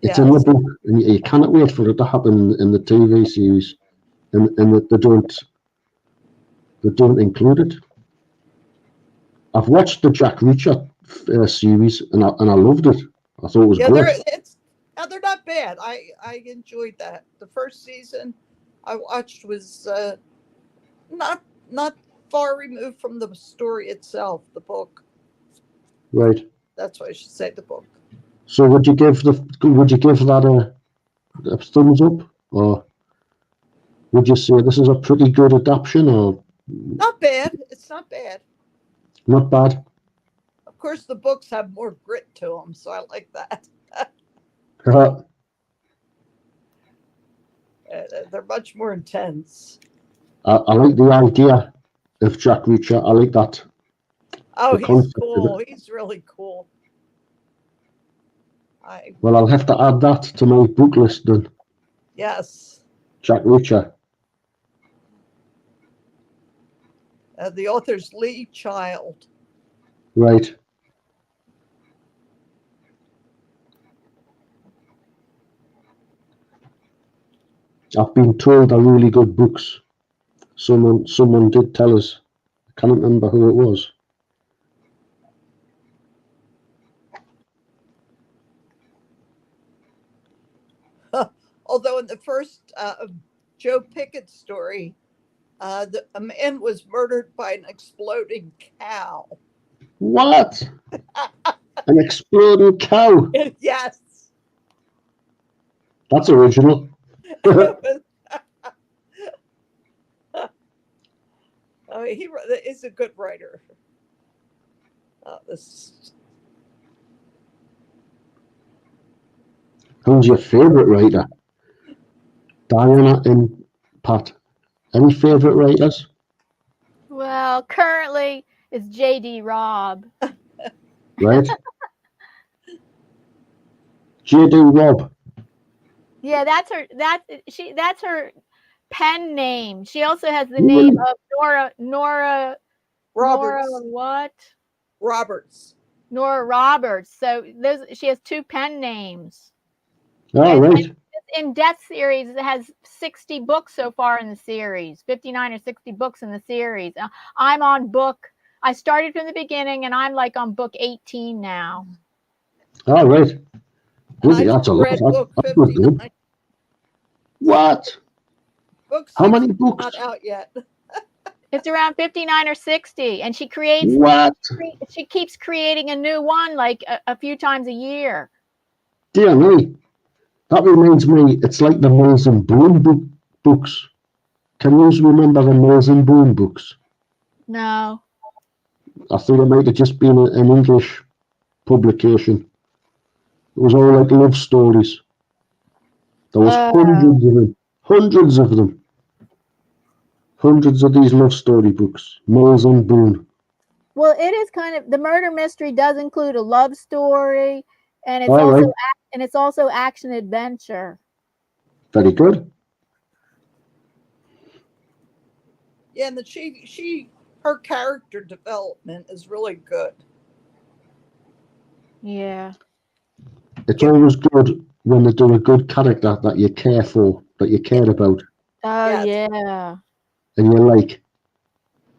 A: It's in the book, and you cannot wait for it to happen in the TV series, and that they don't include it. I've watched the Jack Reacher series, and I loved it. I thought it was great.
C: They're not bad. I enjoyed that. The first season I watched was not far removed from the story itself, the book.
A: Right.
C: That's why I should say the book.
A: So would you give that a thumbs up, or would you say this is a pretty good adaptation, or
C: not bad? It's not bad.
A: Not bad.
C: Of course, the books have more grit to them, so I like that. They're much more intense.
A: I like the idea of Jack Reacher. I like that.
C: Oh,
A: The
C: he's
A: concept of
C: cool.
A: it.
C: He's really cool.
A: Well, I'll have to add that to my book list then.
C: Yes.
A: Jack Reacher.
C: The author's Lee Child.
A: Right. I've been told they're really good books. Someone did tell us. I can't remember who it was.
C: Although in the first Joe Pickett story, a man was murdered by an exploding cow.
A: What? An exploding cow.
C: Yes.
A: That's original.
C: He is a good writer.
A: Who's your favourite writer? Diana and Pat. Any favourite writers?
B: Well, currently it's J.D. Robb.
A: Right. J.D. Robb.
B: Yeah, that's her pen name. She also has the name of Nora
C: Roberts.
B: Nora what?
C: Roberts.
B: Nora Roberts. So she has two pen names.
A: Oh, right.
B: In Death series, it has 60 books so far in the series, 59 or 60 books in the series. I'm on book. I started from the beginning, and I'm like on book 18 now.
A: Oh, right.
C: I
A: That's a lot.
C: read book
A: That's not
C: 59.
A: good. What?
C: Book
A: How many books?
C: Not out yet.
B: It's around 59 or 60, and she creates.
A: What?
B: She keeps creating a new one like a few times a year.
A: Dear me. That reminds me, it's like the Mills and Boone books. Can you remember the Mills and Boone books?
B: No.
A: I think it might have just been an English publication. It was all like love stories. There was hundreds of them. Hundreds of them. Hundreds of these love story books. Mills and Boone.
B: Well, it is kind of, the murder mystery does include a love story, and it's also action adventure.
A: Very good.
C: Yeah, and her character development is really good.
B: Yeah.
A: It's always good when they do a good character that you care for, that you care about.
B: Oh, yeah.
A: And you like.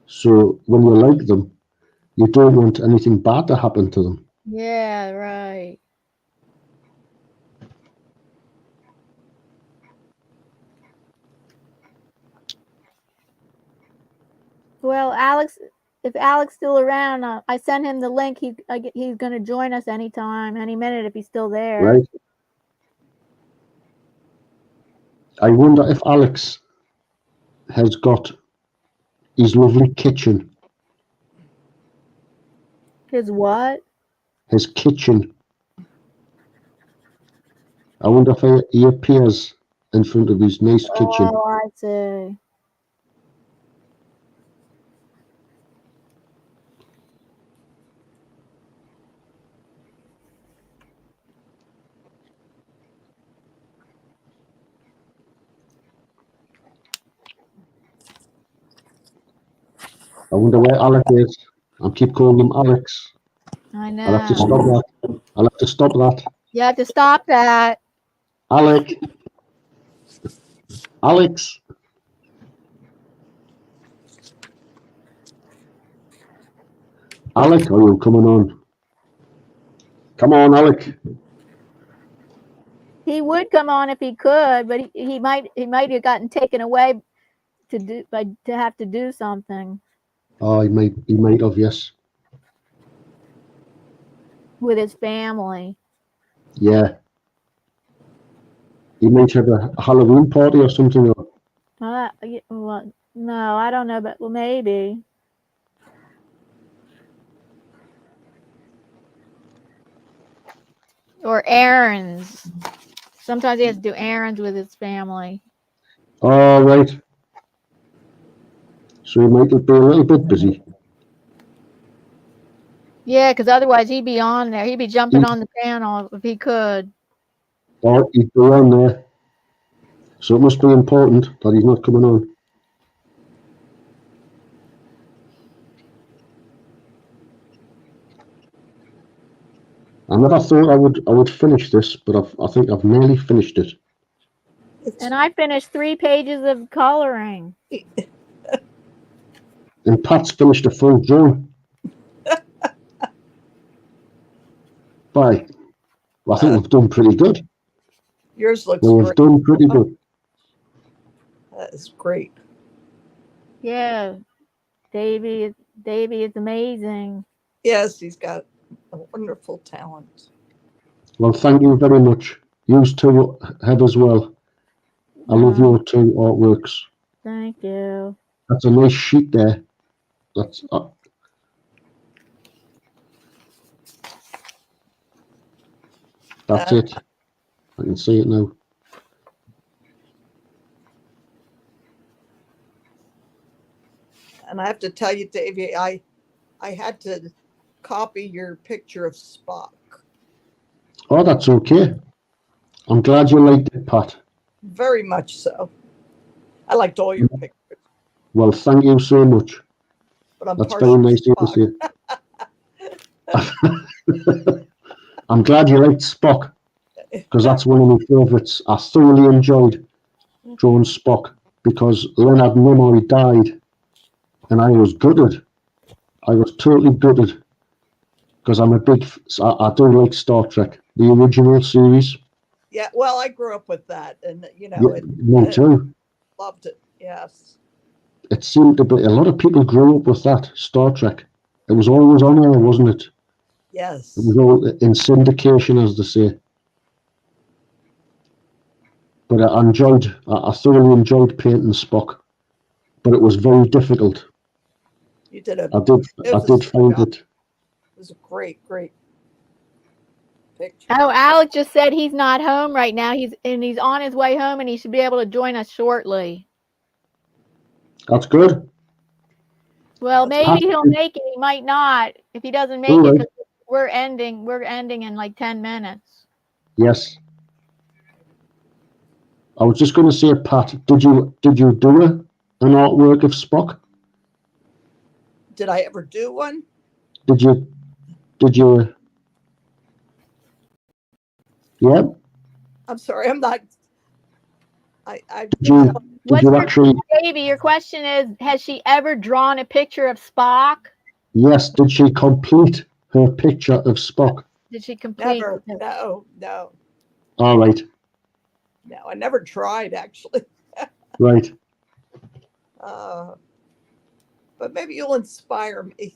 A: So when you like them, you don't want anything bad to happen to them.
B: Yeah, right. Well, if Alec's still around, I sent him the link. He's going to join us anytime, any minute if he's still there.
A: Right. I wonder if Alex has got his lovely kitchen.
B: His what?
A: His kitchen. I wonder if he appears in front of his nice kitchen.
B: Oh, I see.
A: I wonder where Alec is. I keep calling him Alex.
B: I know.
A: I'll have to stop that. I'll have to stop that.
B: You have to stop that.
A: Alec. Alex. Alec, are you coming on? Come on, Alec.
B: He would come on if he could, but he might have gotten taken away to have to do something.
A: Oh, he might have, yes.
B: With his family.
A: Yeah. He might have a Halloween party or something.
B: Well, no, I don't know, but well, maybe. Or errands. Sometimes he has to do errands with his family.
A: All right. So he might be a little bit busy.
B: Yeah, because otherwise he'd be on there. He'd be jumping on the panel if he could.
A: Or he'd be on there. So it must be important that he's not coming on. I never thought I would finish this, but I think I've nearly finished it.
B: And I finished 3 pages of coloring.
A: And Pat's finished a full drawing. Bye. Well, I think we've done pretty good.
C: Yours looks
A: We've
C: great.
A: done pretty good.
C: That is great.
B: Yeah. Davy is amazing.
C: Yes, he's got a wonderful talent.
A: Well, thank you very much. You two have as well. I love your two artworks.
B: Thank you.
A: That's a nice sheet there. That's it. I can see it now.
C: And I have to tell you, Davy, I had to copy your picture of Spock.
A: Oh, that's okay. I'm glad you liked it, Pat.
C: Very much so. I liked all your pictures.
A: Well, thank you so much.
C: But I'm
A: That's
C: partial
A: very nice
C: to
A: of you to
C: Spock.
A: say. I'm glad you liked Spock, because that's one of my favourites. I thoroughly enjoyed drawing Spock, because Leonard Nimoy died, and I was gutted. I was totally gutted, because I do like Star Trek, the original series.
C: Yeah, well, I grew up with that, and
A: Me too.
C: Loved it. Yes.
A: It seemed to be a lot of people grew up with that Star Trek. It was always on air, wasn't it?
C: Yes.
A: It was all in syndication, as they say. But I thoroughly enjoyed painting Spock. But it was very difficult.
C: You did a.
A: I did find it.
C: It was a great picture.
B: Oh, Alec just said he's not home right now. He's on his way home, and he should be able to join us shortly.
A: That's good.
B: Well, maybe he'll make it. He might not. If he doesn't make it, 'cause we're ending in like 10 minutes.
A: Yes. I was just going to say, Pat, did you do an artwork of Spock?
C: Did I ever do one?
A: Did you? Yeah.
C: I'm sorry, I'm not.
A: Did you actually?
B: Davy, your question is: has she ever drawn a picture of Spock?
A: Yes. Did she complete her picture of Spock?
B: Did she complete?
C: Never. No.
A: All right.
C: No, I never tried actually.
A: Right.
C: But maybe you'll inspire me.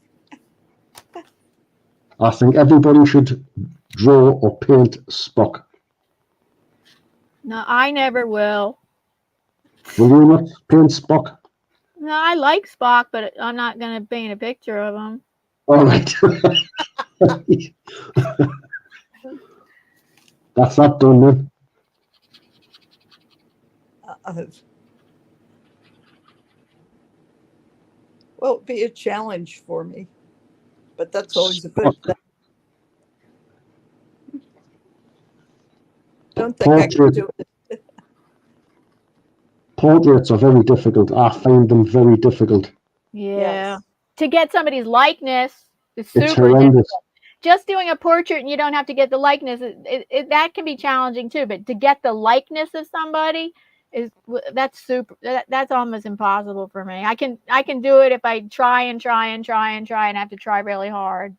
A: I think everybody should draw or paint Spock.
B: No, I never will.
A: Will you not paint Spock?
B: No, I like Spock, but I'm not going to paint a picture of him.
A: All right. That's that done then.
C: Well, it'd be a challenge for me, but that's always a good thing. Don't think I can do it.
A: Portraits are very difficult. I find them very difficult.
B: Yeah.
C: Yes.
B: To get somebody's likeness is super
A: It's horrendous.
B: difficult. Just doing a portrait and you don't have to get the likeness, that can be challenging too. But to get the likeness of somebody that's almost impossible for me. I can do it if I try and I have to try really hard.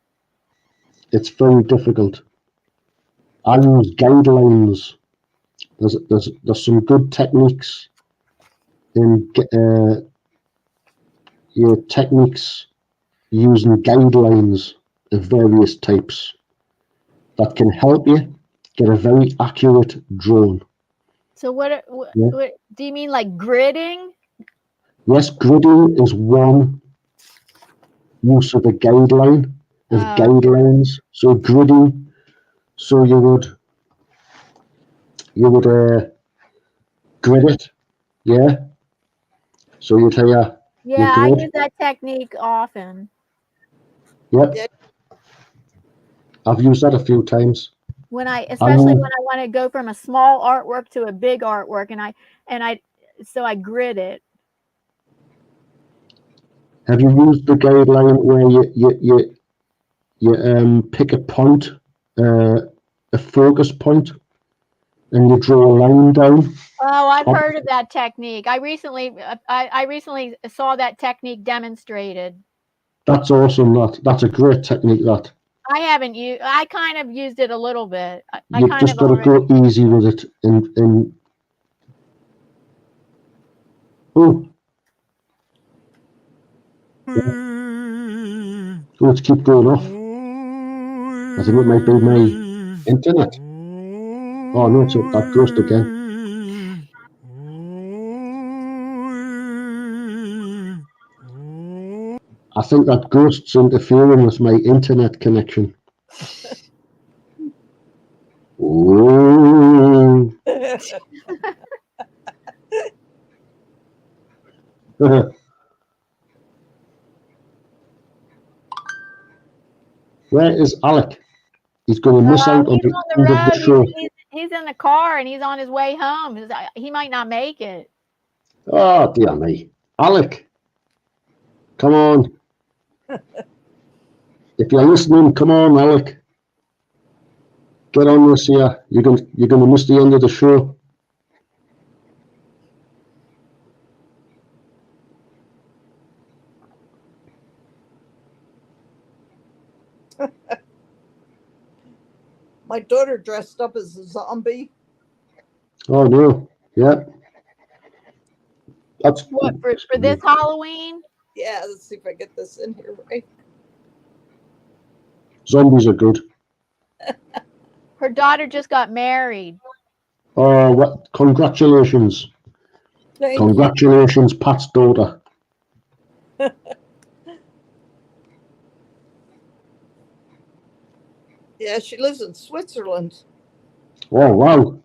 A: It's very difficult. I use guidelines. There's some good techniques in your techniques using guidelines of various types that can help you get a very accurate drawing.
B: So what do you mean, like gridding?
A: Yes, gridding is one use of a guideline, of guidelines. So gridding, so you would you would grid it, yeah. So you'd have your
B: Yeah, I
A: grid.
B: use that technique often.
A: Yep,
C: Yeah.
A: I've used that a few times.
B: Especially when I want to go from a small artwork to a big artwork, so I grid it.
A: Have you used the guideline where you pick a point, a focus point, and you draw a line down?
B: Oh, I've heard of that technique. I recently saw that technique demonstrated.
A: That's awesome. That's a great technique. That
B: I haven't used. I kind of used it a little bit.
A: you've just got to go easy with it. Oh, let's keep going off. I think it might be my internet. Oh no, it's that ghost again. I think that ghost's interfering with my internet connection. Oh. Where is Alec? He's going to miss out on the end of the show.
B: He's in the car and he's on his way home. He might not make it.
A: Oh, dear me. Alec, come on. If you're listening, come on, Alec. Get on this here. You're going to miss the end of the show.
C: My daughter dressed up as a zombie.
A: Oh no! Yeah, that's
B: what for this Halloween.
C: Yeah, let's see if I get this in here right.
A: Zombies are good.
B: Her daughter just got married.
A: Oh, what? Congratulations! Congratulations, Pat's daughter.
C: Yeah, she lives in Switzerland.
A: Oh wow!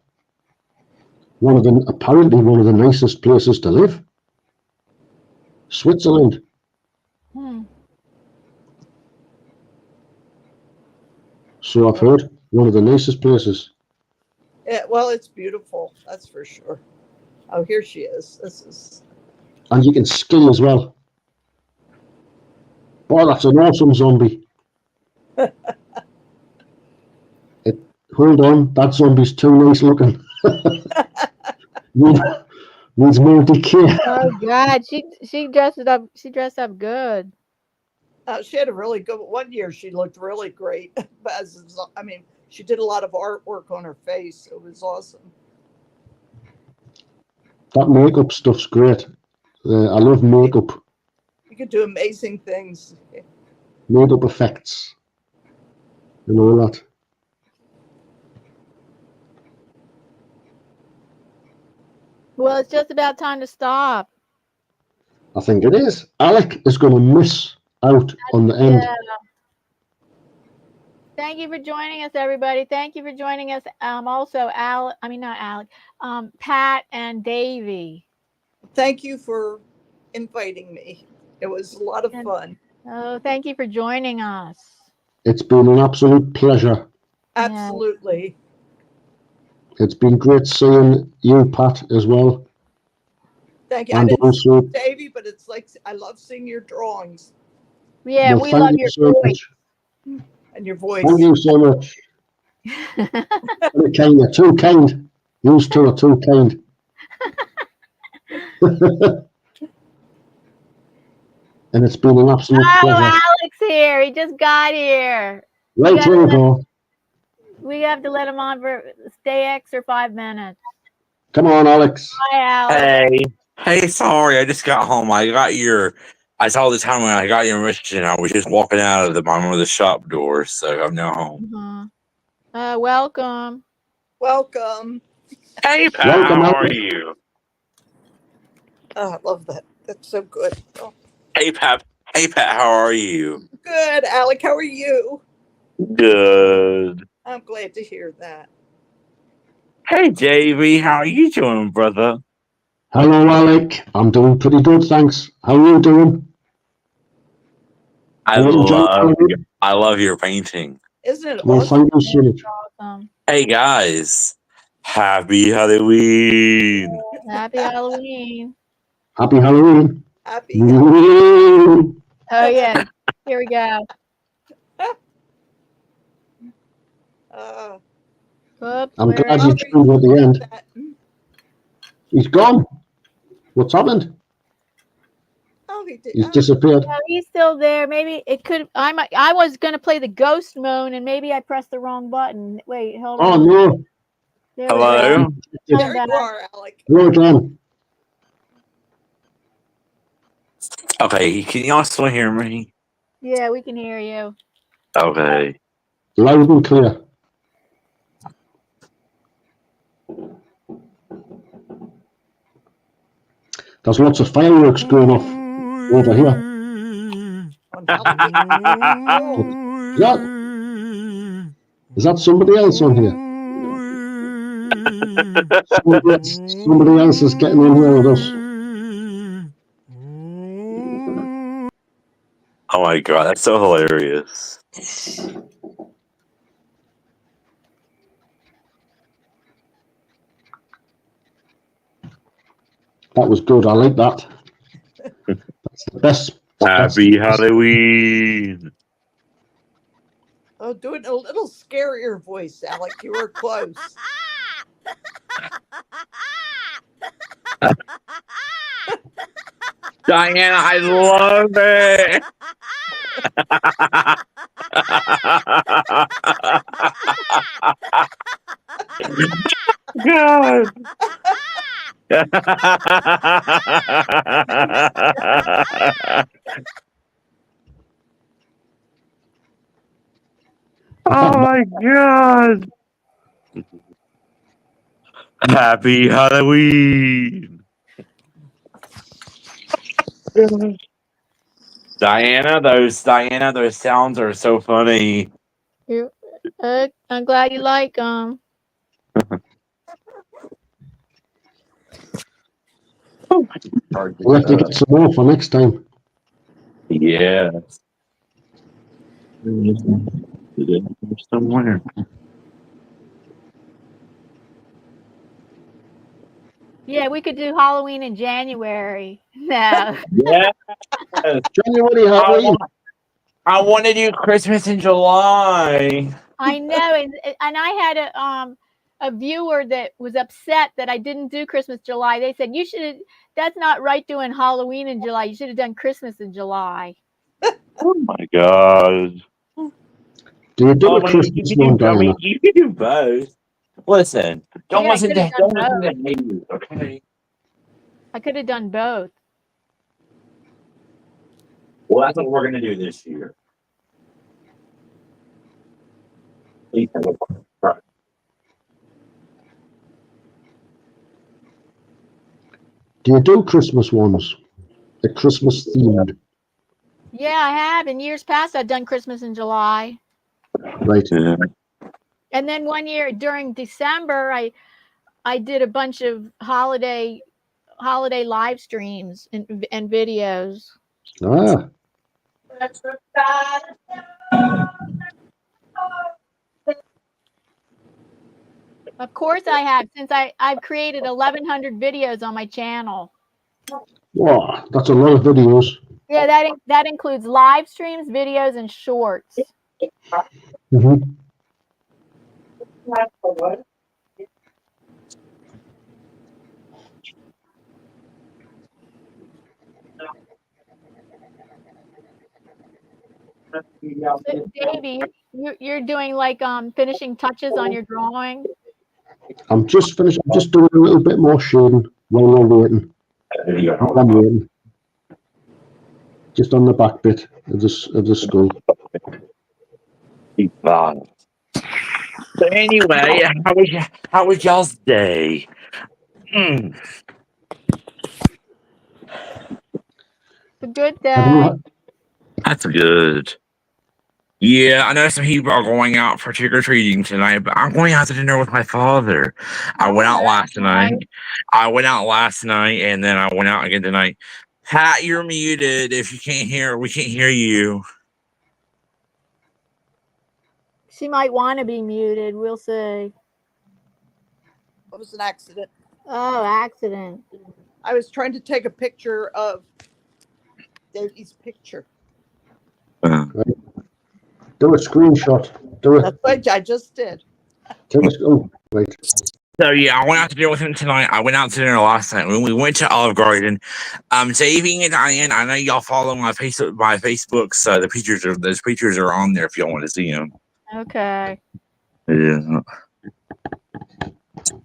A: Apparently one of the nicest places to live. Switzerland. So I've heard, one of the nicest places.
C: Yeah, well, it's beautiful. That's for sure. Oh, here she is. This is.
A: And you can ski as well. Oh, that's an awesome zombie. Hold on, that zombie's too nice looking. Needs more decay.
B: Oh God, she dressed up. She dressed up good.
C: She had a really good one year. She looked really great. She did a lot of artwork on her face. It was awesome.
A: That makeup stuff's great. I love makeup.
C: You could do amazing things.
A: Makeup effects and all that.
B: Well, it's just about time to stop.
A: I think it is. Alec is going to miss out on the end.
B: Yeah. Thank you for joining us, everybody. Thank you for joining us. Also, Pat and Davy.
C: Thank you for inviting me. It was a lot of fun.
B: Oh, thank you for joining us.
A: It's been an absolute pleasure.
C: Absolutely.
A: It's been great seeing you, Pat, as well.
C: Thank you.
A: And
C: I didn't
A: also,
C: see Davy, but it's like I love seeing your drawings.
B: Yeah, we love your voice.
C: And your voice.
A: Thank you so much. You're too kind. You two are too kind. And it's been an absolute pleasure.
B: Alec's here. He just got here.
A: Right, here we go.
B: We have to let him on for stay extra 5 minutes.
A: Come on, Alex.
B: Hi, Alex.
D: Hey, sorry, I just got home. I saw the time when I got your message and I was just walking out of one of the shop doors, so I'm now home.
B: Welcome.
C: Welcome.
D: Hey, Pat, how are you?
C: Oh, I love that. That's so good. Oh.
D: Hey, Pat, how are you?
C: Good, Alec. How are you?
D: Good.
C: I'm glad to hear that.
D: Hey, Davy, how are you doing, brother?
A: Hello, Alec. I'm doing pretty good, thanks. How are you doing?
D: I
A: You enjoying Halloween?
D: love your painting.
C: Isn't it
A: Well,
C: awesome?
A: thank you so much.
B: Awesome.
D: Hey, guys. Happy Halloween.
B: Happy Halloween.
A: Happy Halloween.
C: Happy.
B: Oh yeah. Here we go.
C: Uh,
B: Oops,
A: I'm
B: where
A: glad
B: is
A: you
B: it?
A: joined at the end.
C: that,
A: He's gone. What's happened?
C: oh, he did.
A: He's disappeared.
B: No, he's still there. Maybe it could. I was gonna play the ghost moan, and maybe I pressed the wrong button. Wait, hold
A: Oh,
B: on.
A: no.
B: There we go.
D: Hello?
C: There
B: back.
C: you are, Alec.
A: Hello again.
D: Okay, can y'all still hear me?
B: Yeah, we can hear you.
D: Okay.
A: Loud and clear. There's lots of fireworks going off over here.
C: On Halloween.
A: Is that somebody else on here? Somebody else is getting on here with us.
D: Oh my god, that's so hilarious.
A: That was good. I like that. That's the best.
D: Happy Halloween.
C: Oh, doing a little scarier voice, Alec. You were close.
D: Diana, I love it. God. Oh my god. Happy Halloween. Diana, those sounds are so funny.
B: I'm glad you like them.
A: We'll have to get some more for next time.
D: Yeah. Somewhere.
B: Yeah, we could do Halloween in January. No.
D: Yeah.
A: January Halloween.
D: I want to do Christmas in July.
B: I know, and I had a viewer that was upset that I didn't do Christmas July. They said that's not right doing Halloween in July. You should have done Christmas in July.
D: Oh my god.
A: Do you do a Christmas one, Diana?
D: You can do both. Listen, don't
B: Yeah, I
D: listen
B: could've
D: to
B: done
D: haters, okay?
B: I could have done both.
D: Well, that's what we're gonna do this year. Please have a right.
A: Do you do Christmas ones? The Christmas themed,
B: Yeah, I have. In years past, I've done Christmas in July.
A: right?
D: Yeah.
B: And then one year during December, I did a bunch of holiday live streams and videos.
A: Ah,
B: Of course I have, since I've created 1,100 videos on my channel.
A: wow, that's a lot of videos.
B: Yeah, that includes live streams, videos, and shorts.
A: Mm-hmm.
B: So, Davey, you're doing like finishing touches on your drawing.
A: I'm just finished. I'm just doing a little bit more shading while we're waiting. While I'm waiting. Just on the back bit of the skull.
D: So anyway, how was y'all's day?
B: A good
A: Have you
B: day.
A: had,
D: That's good. Yeah, I know some people are going out for trick or treating tonight, but I'm going out to dinner with my father. I went out last night. I went out last night, and then I went out again tonight. Pat, you're muted. If you can't hear, we can't hear you.
B: She might want to be muted. We'll see.
C: It was an accident.
B: Oh, accident.
C: I was trying to take a picture of Davy's picture.
A: Do a screenshot. Do it.
C: That's what I just did.
A: Oh, wait.
D: So yeah, I went out to dinner with him tonight. I went out to dinner last night. When we went to Olive Garden, Davy and Diane, I know y'all follow my Facebook, so those pictures are on there if y'all want to see them.
B: Okay.
D: Yeah.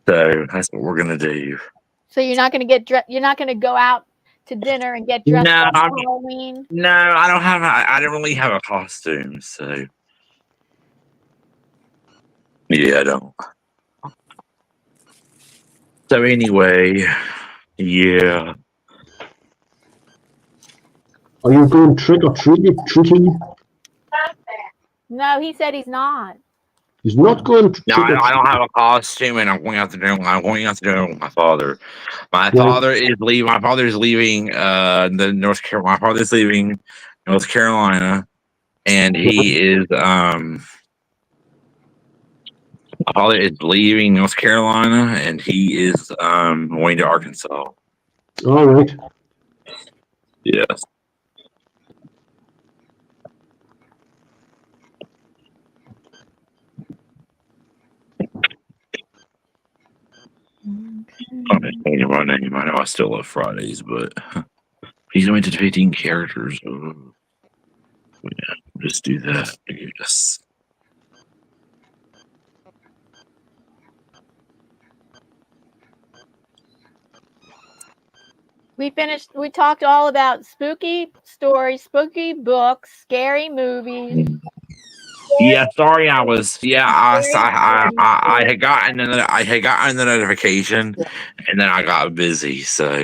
D: So that's what we're gonna do.
B: So you're not going to get dressed. You're not going to go out to dinner and get dressed up for Halloween.
D: No, I don't have. I don't really have a costume, so yeah, I don't. So anyway, yeah.
A: Are you going trick or treating?
B: No, he said he's not.
A: He's not going.
D: No, I don't have a costume, and I'm going out to dinner. I'm going out to dinner with my father. My father is leaving. My father's leaving. My father's leaving North Carolina, and he is. My father is leaving North Carolina, and he is going to Arkansas.
A: All right.
D: Yes. I'm changing my name. I know I still love Fridays, but he's going to 15 characters. Oh. Yeah, just do that. Yes.
B: We talked all about spooky stories, spooky books, scary movies.
D: Yeah, sorry, I had gotten the notification, and then I got busy. So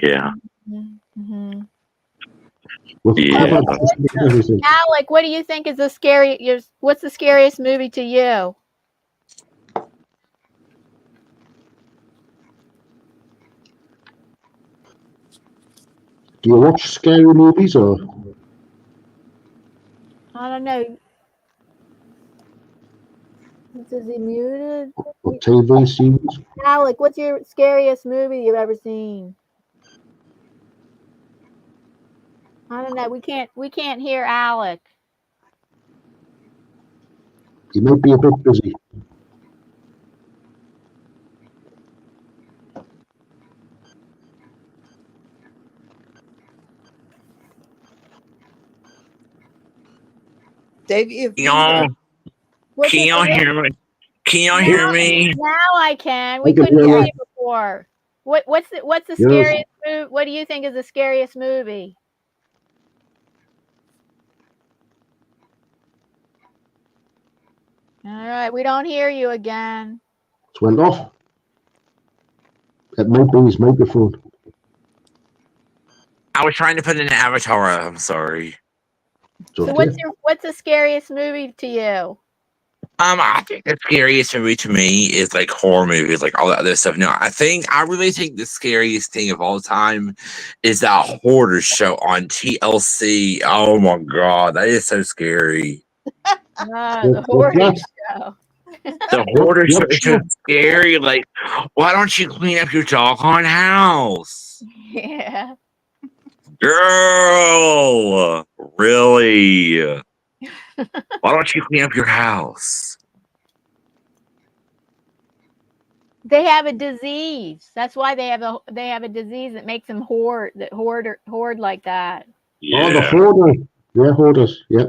D: yeah.
B: Mm-hmm.
D: Yeah.
B: Alec, what do you think is what's the scariest movie to you?
A: Do you watch scary movies or?
B: I don't know. Is he muted?
A: Or TV series?
B: Alec, what's your scariest movie you've ever seen? I don't know. We can't hear Alec.
A: He might be a bit busy.
C: Davy,
D: Can y'all hear me? Can y'all hear me?
B: Now I can. We couldn't hear you before. What's the scariest movie? What do you think is the scariest movie? All right, we don't hear you again.
A: It went off. It might be his microphone.
D: I was trying to put in an avatar. I'm sorry.
B: So what's the scariest movie to you?
D: I think the scariest movie to me is like horror movies, like all that other stuff. No, I really think the scariest thing of all time is that Hoarder show on TLC. Oh my god, that is so scary.
B: The Hoarder show.
D: The Hoarder show is so scary. Like, why don't you clean up your doggone house?
B: Yeah.
D: Girl, really? Why don't you clean up your house?
B: They have a disease. That's why they have a disease that makes them hoard like that.
D: Yeah.
A: Oh, the hoarder. Yeah, hoarders. Yeah.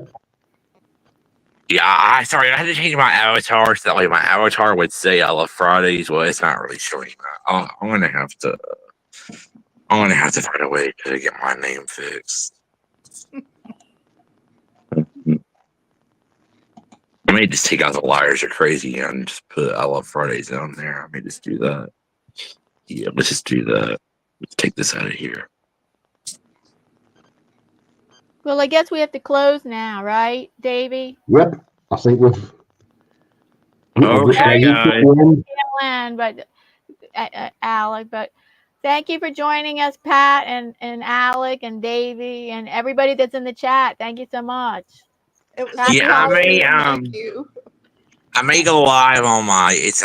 D: Yeah, sorry, I had to change my avatar so that way my avatar would say I love Fridays. Well, it's not really showing that. I'm gonna have to find a way to get my name fixed. I may just take out the liars are crazy and just put I love Fridays down there. I may just do that. Yeah, let's just do that. Let's take this out of here.
B: Well, I guess we have to close now, right, Davy?
A: Yep, I think we've.
D: Okay, guys.
B: And but Alec, but thank you for joining us, Pat and Alec and Davy and everybody that's in the chat. Thank you so much.
C: It was
B: Happy
D: Yeah, I may
C: Thank you.
D: I may go live on my It's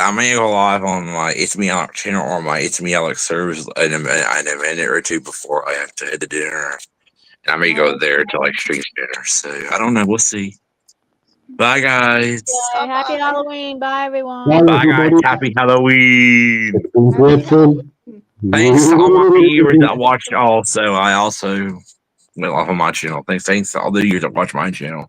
D: Me Alec channel or my It's Me Alec service in a minute or two before I have to head to dinner. And I may go there to like stream dinner. So I don't know. We'll see. Bye guys.
B: Okay, happy
C: Bye-bye.
B: Halloween. Bye everyone.
A: Bye,
D: Bye guys.
A: everybody.
D: Happy Halloween.
A: It's been great fun.
D: Thanks to all my viewers that watched also. I also went off on my channel. Thanks to all the viewers that watch my channel.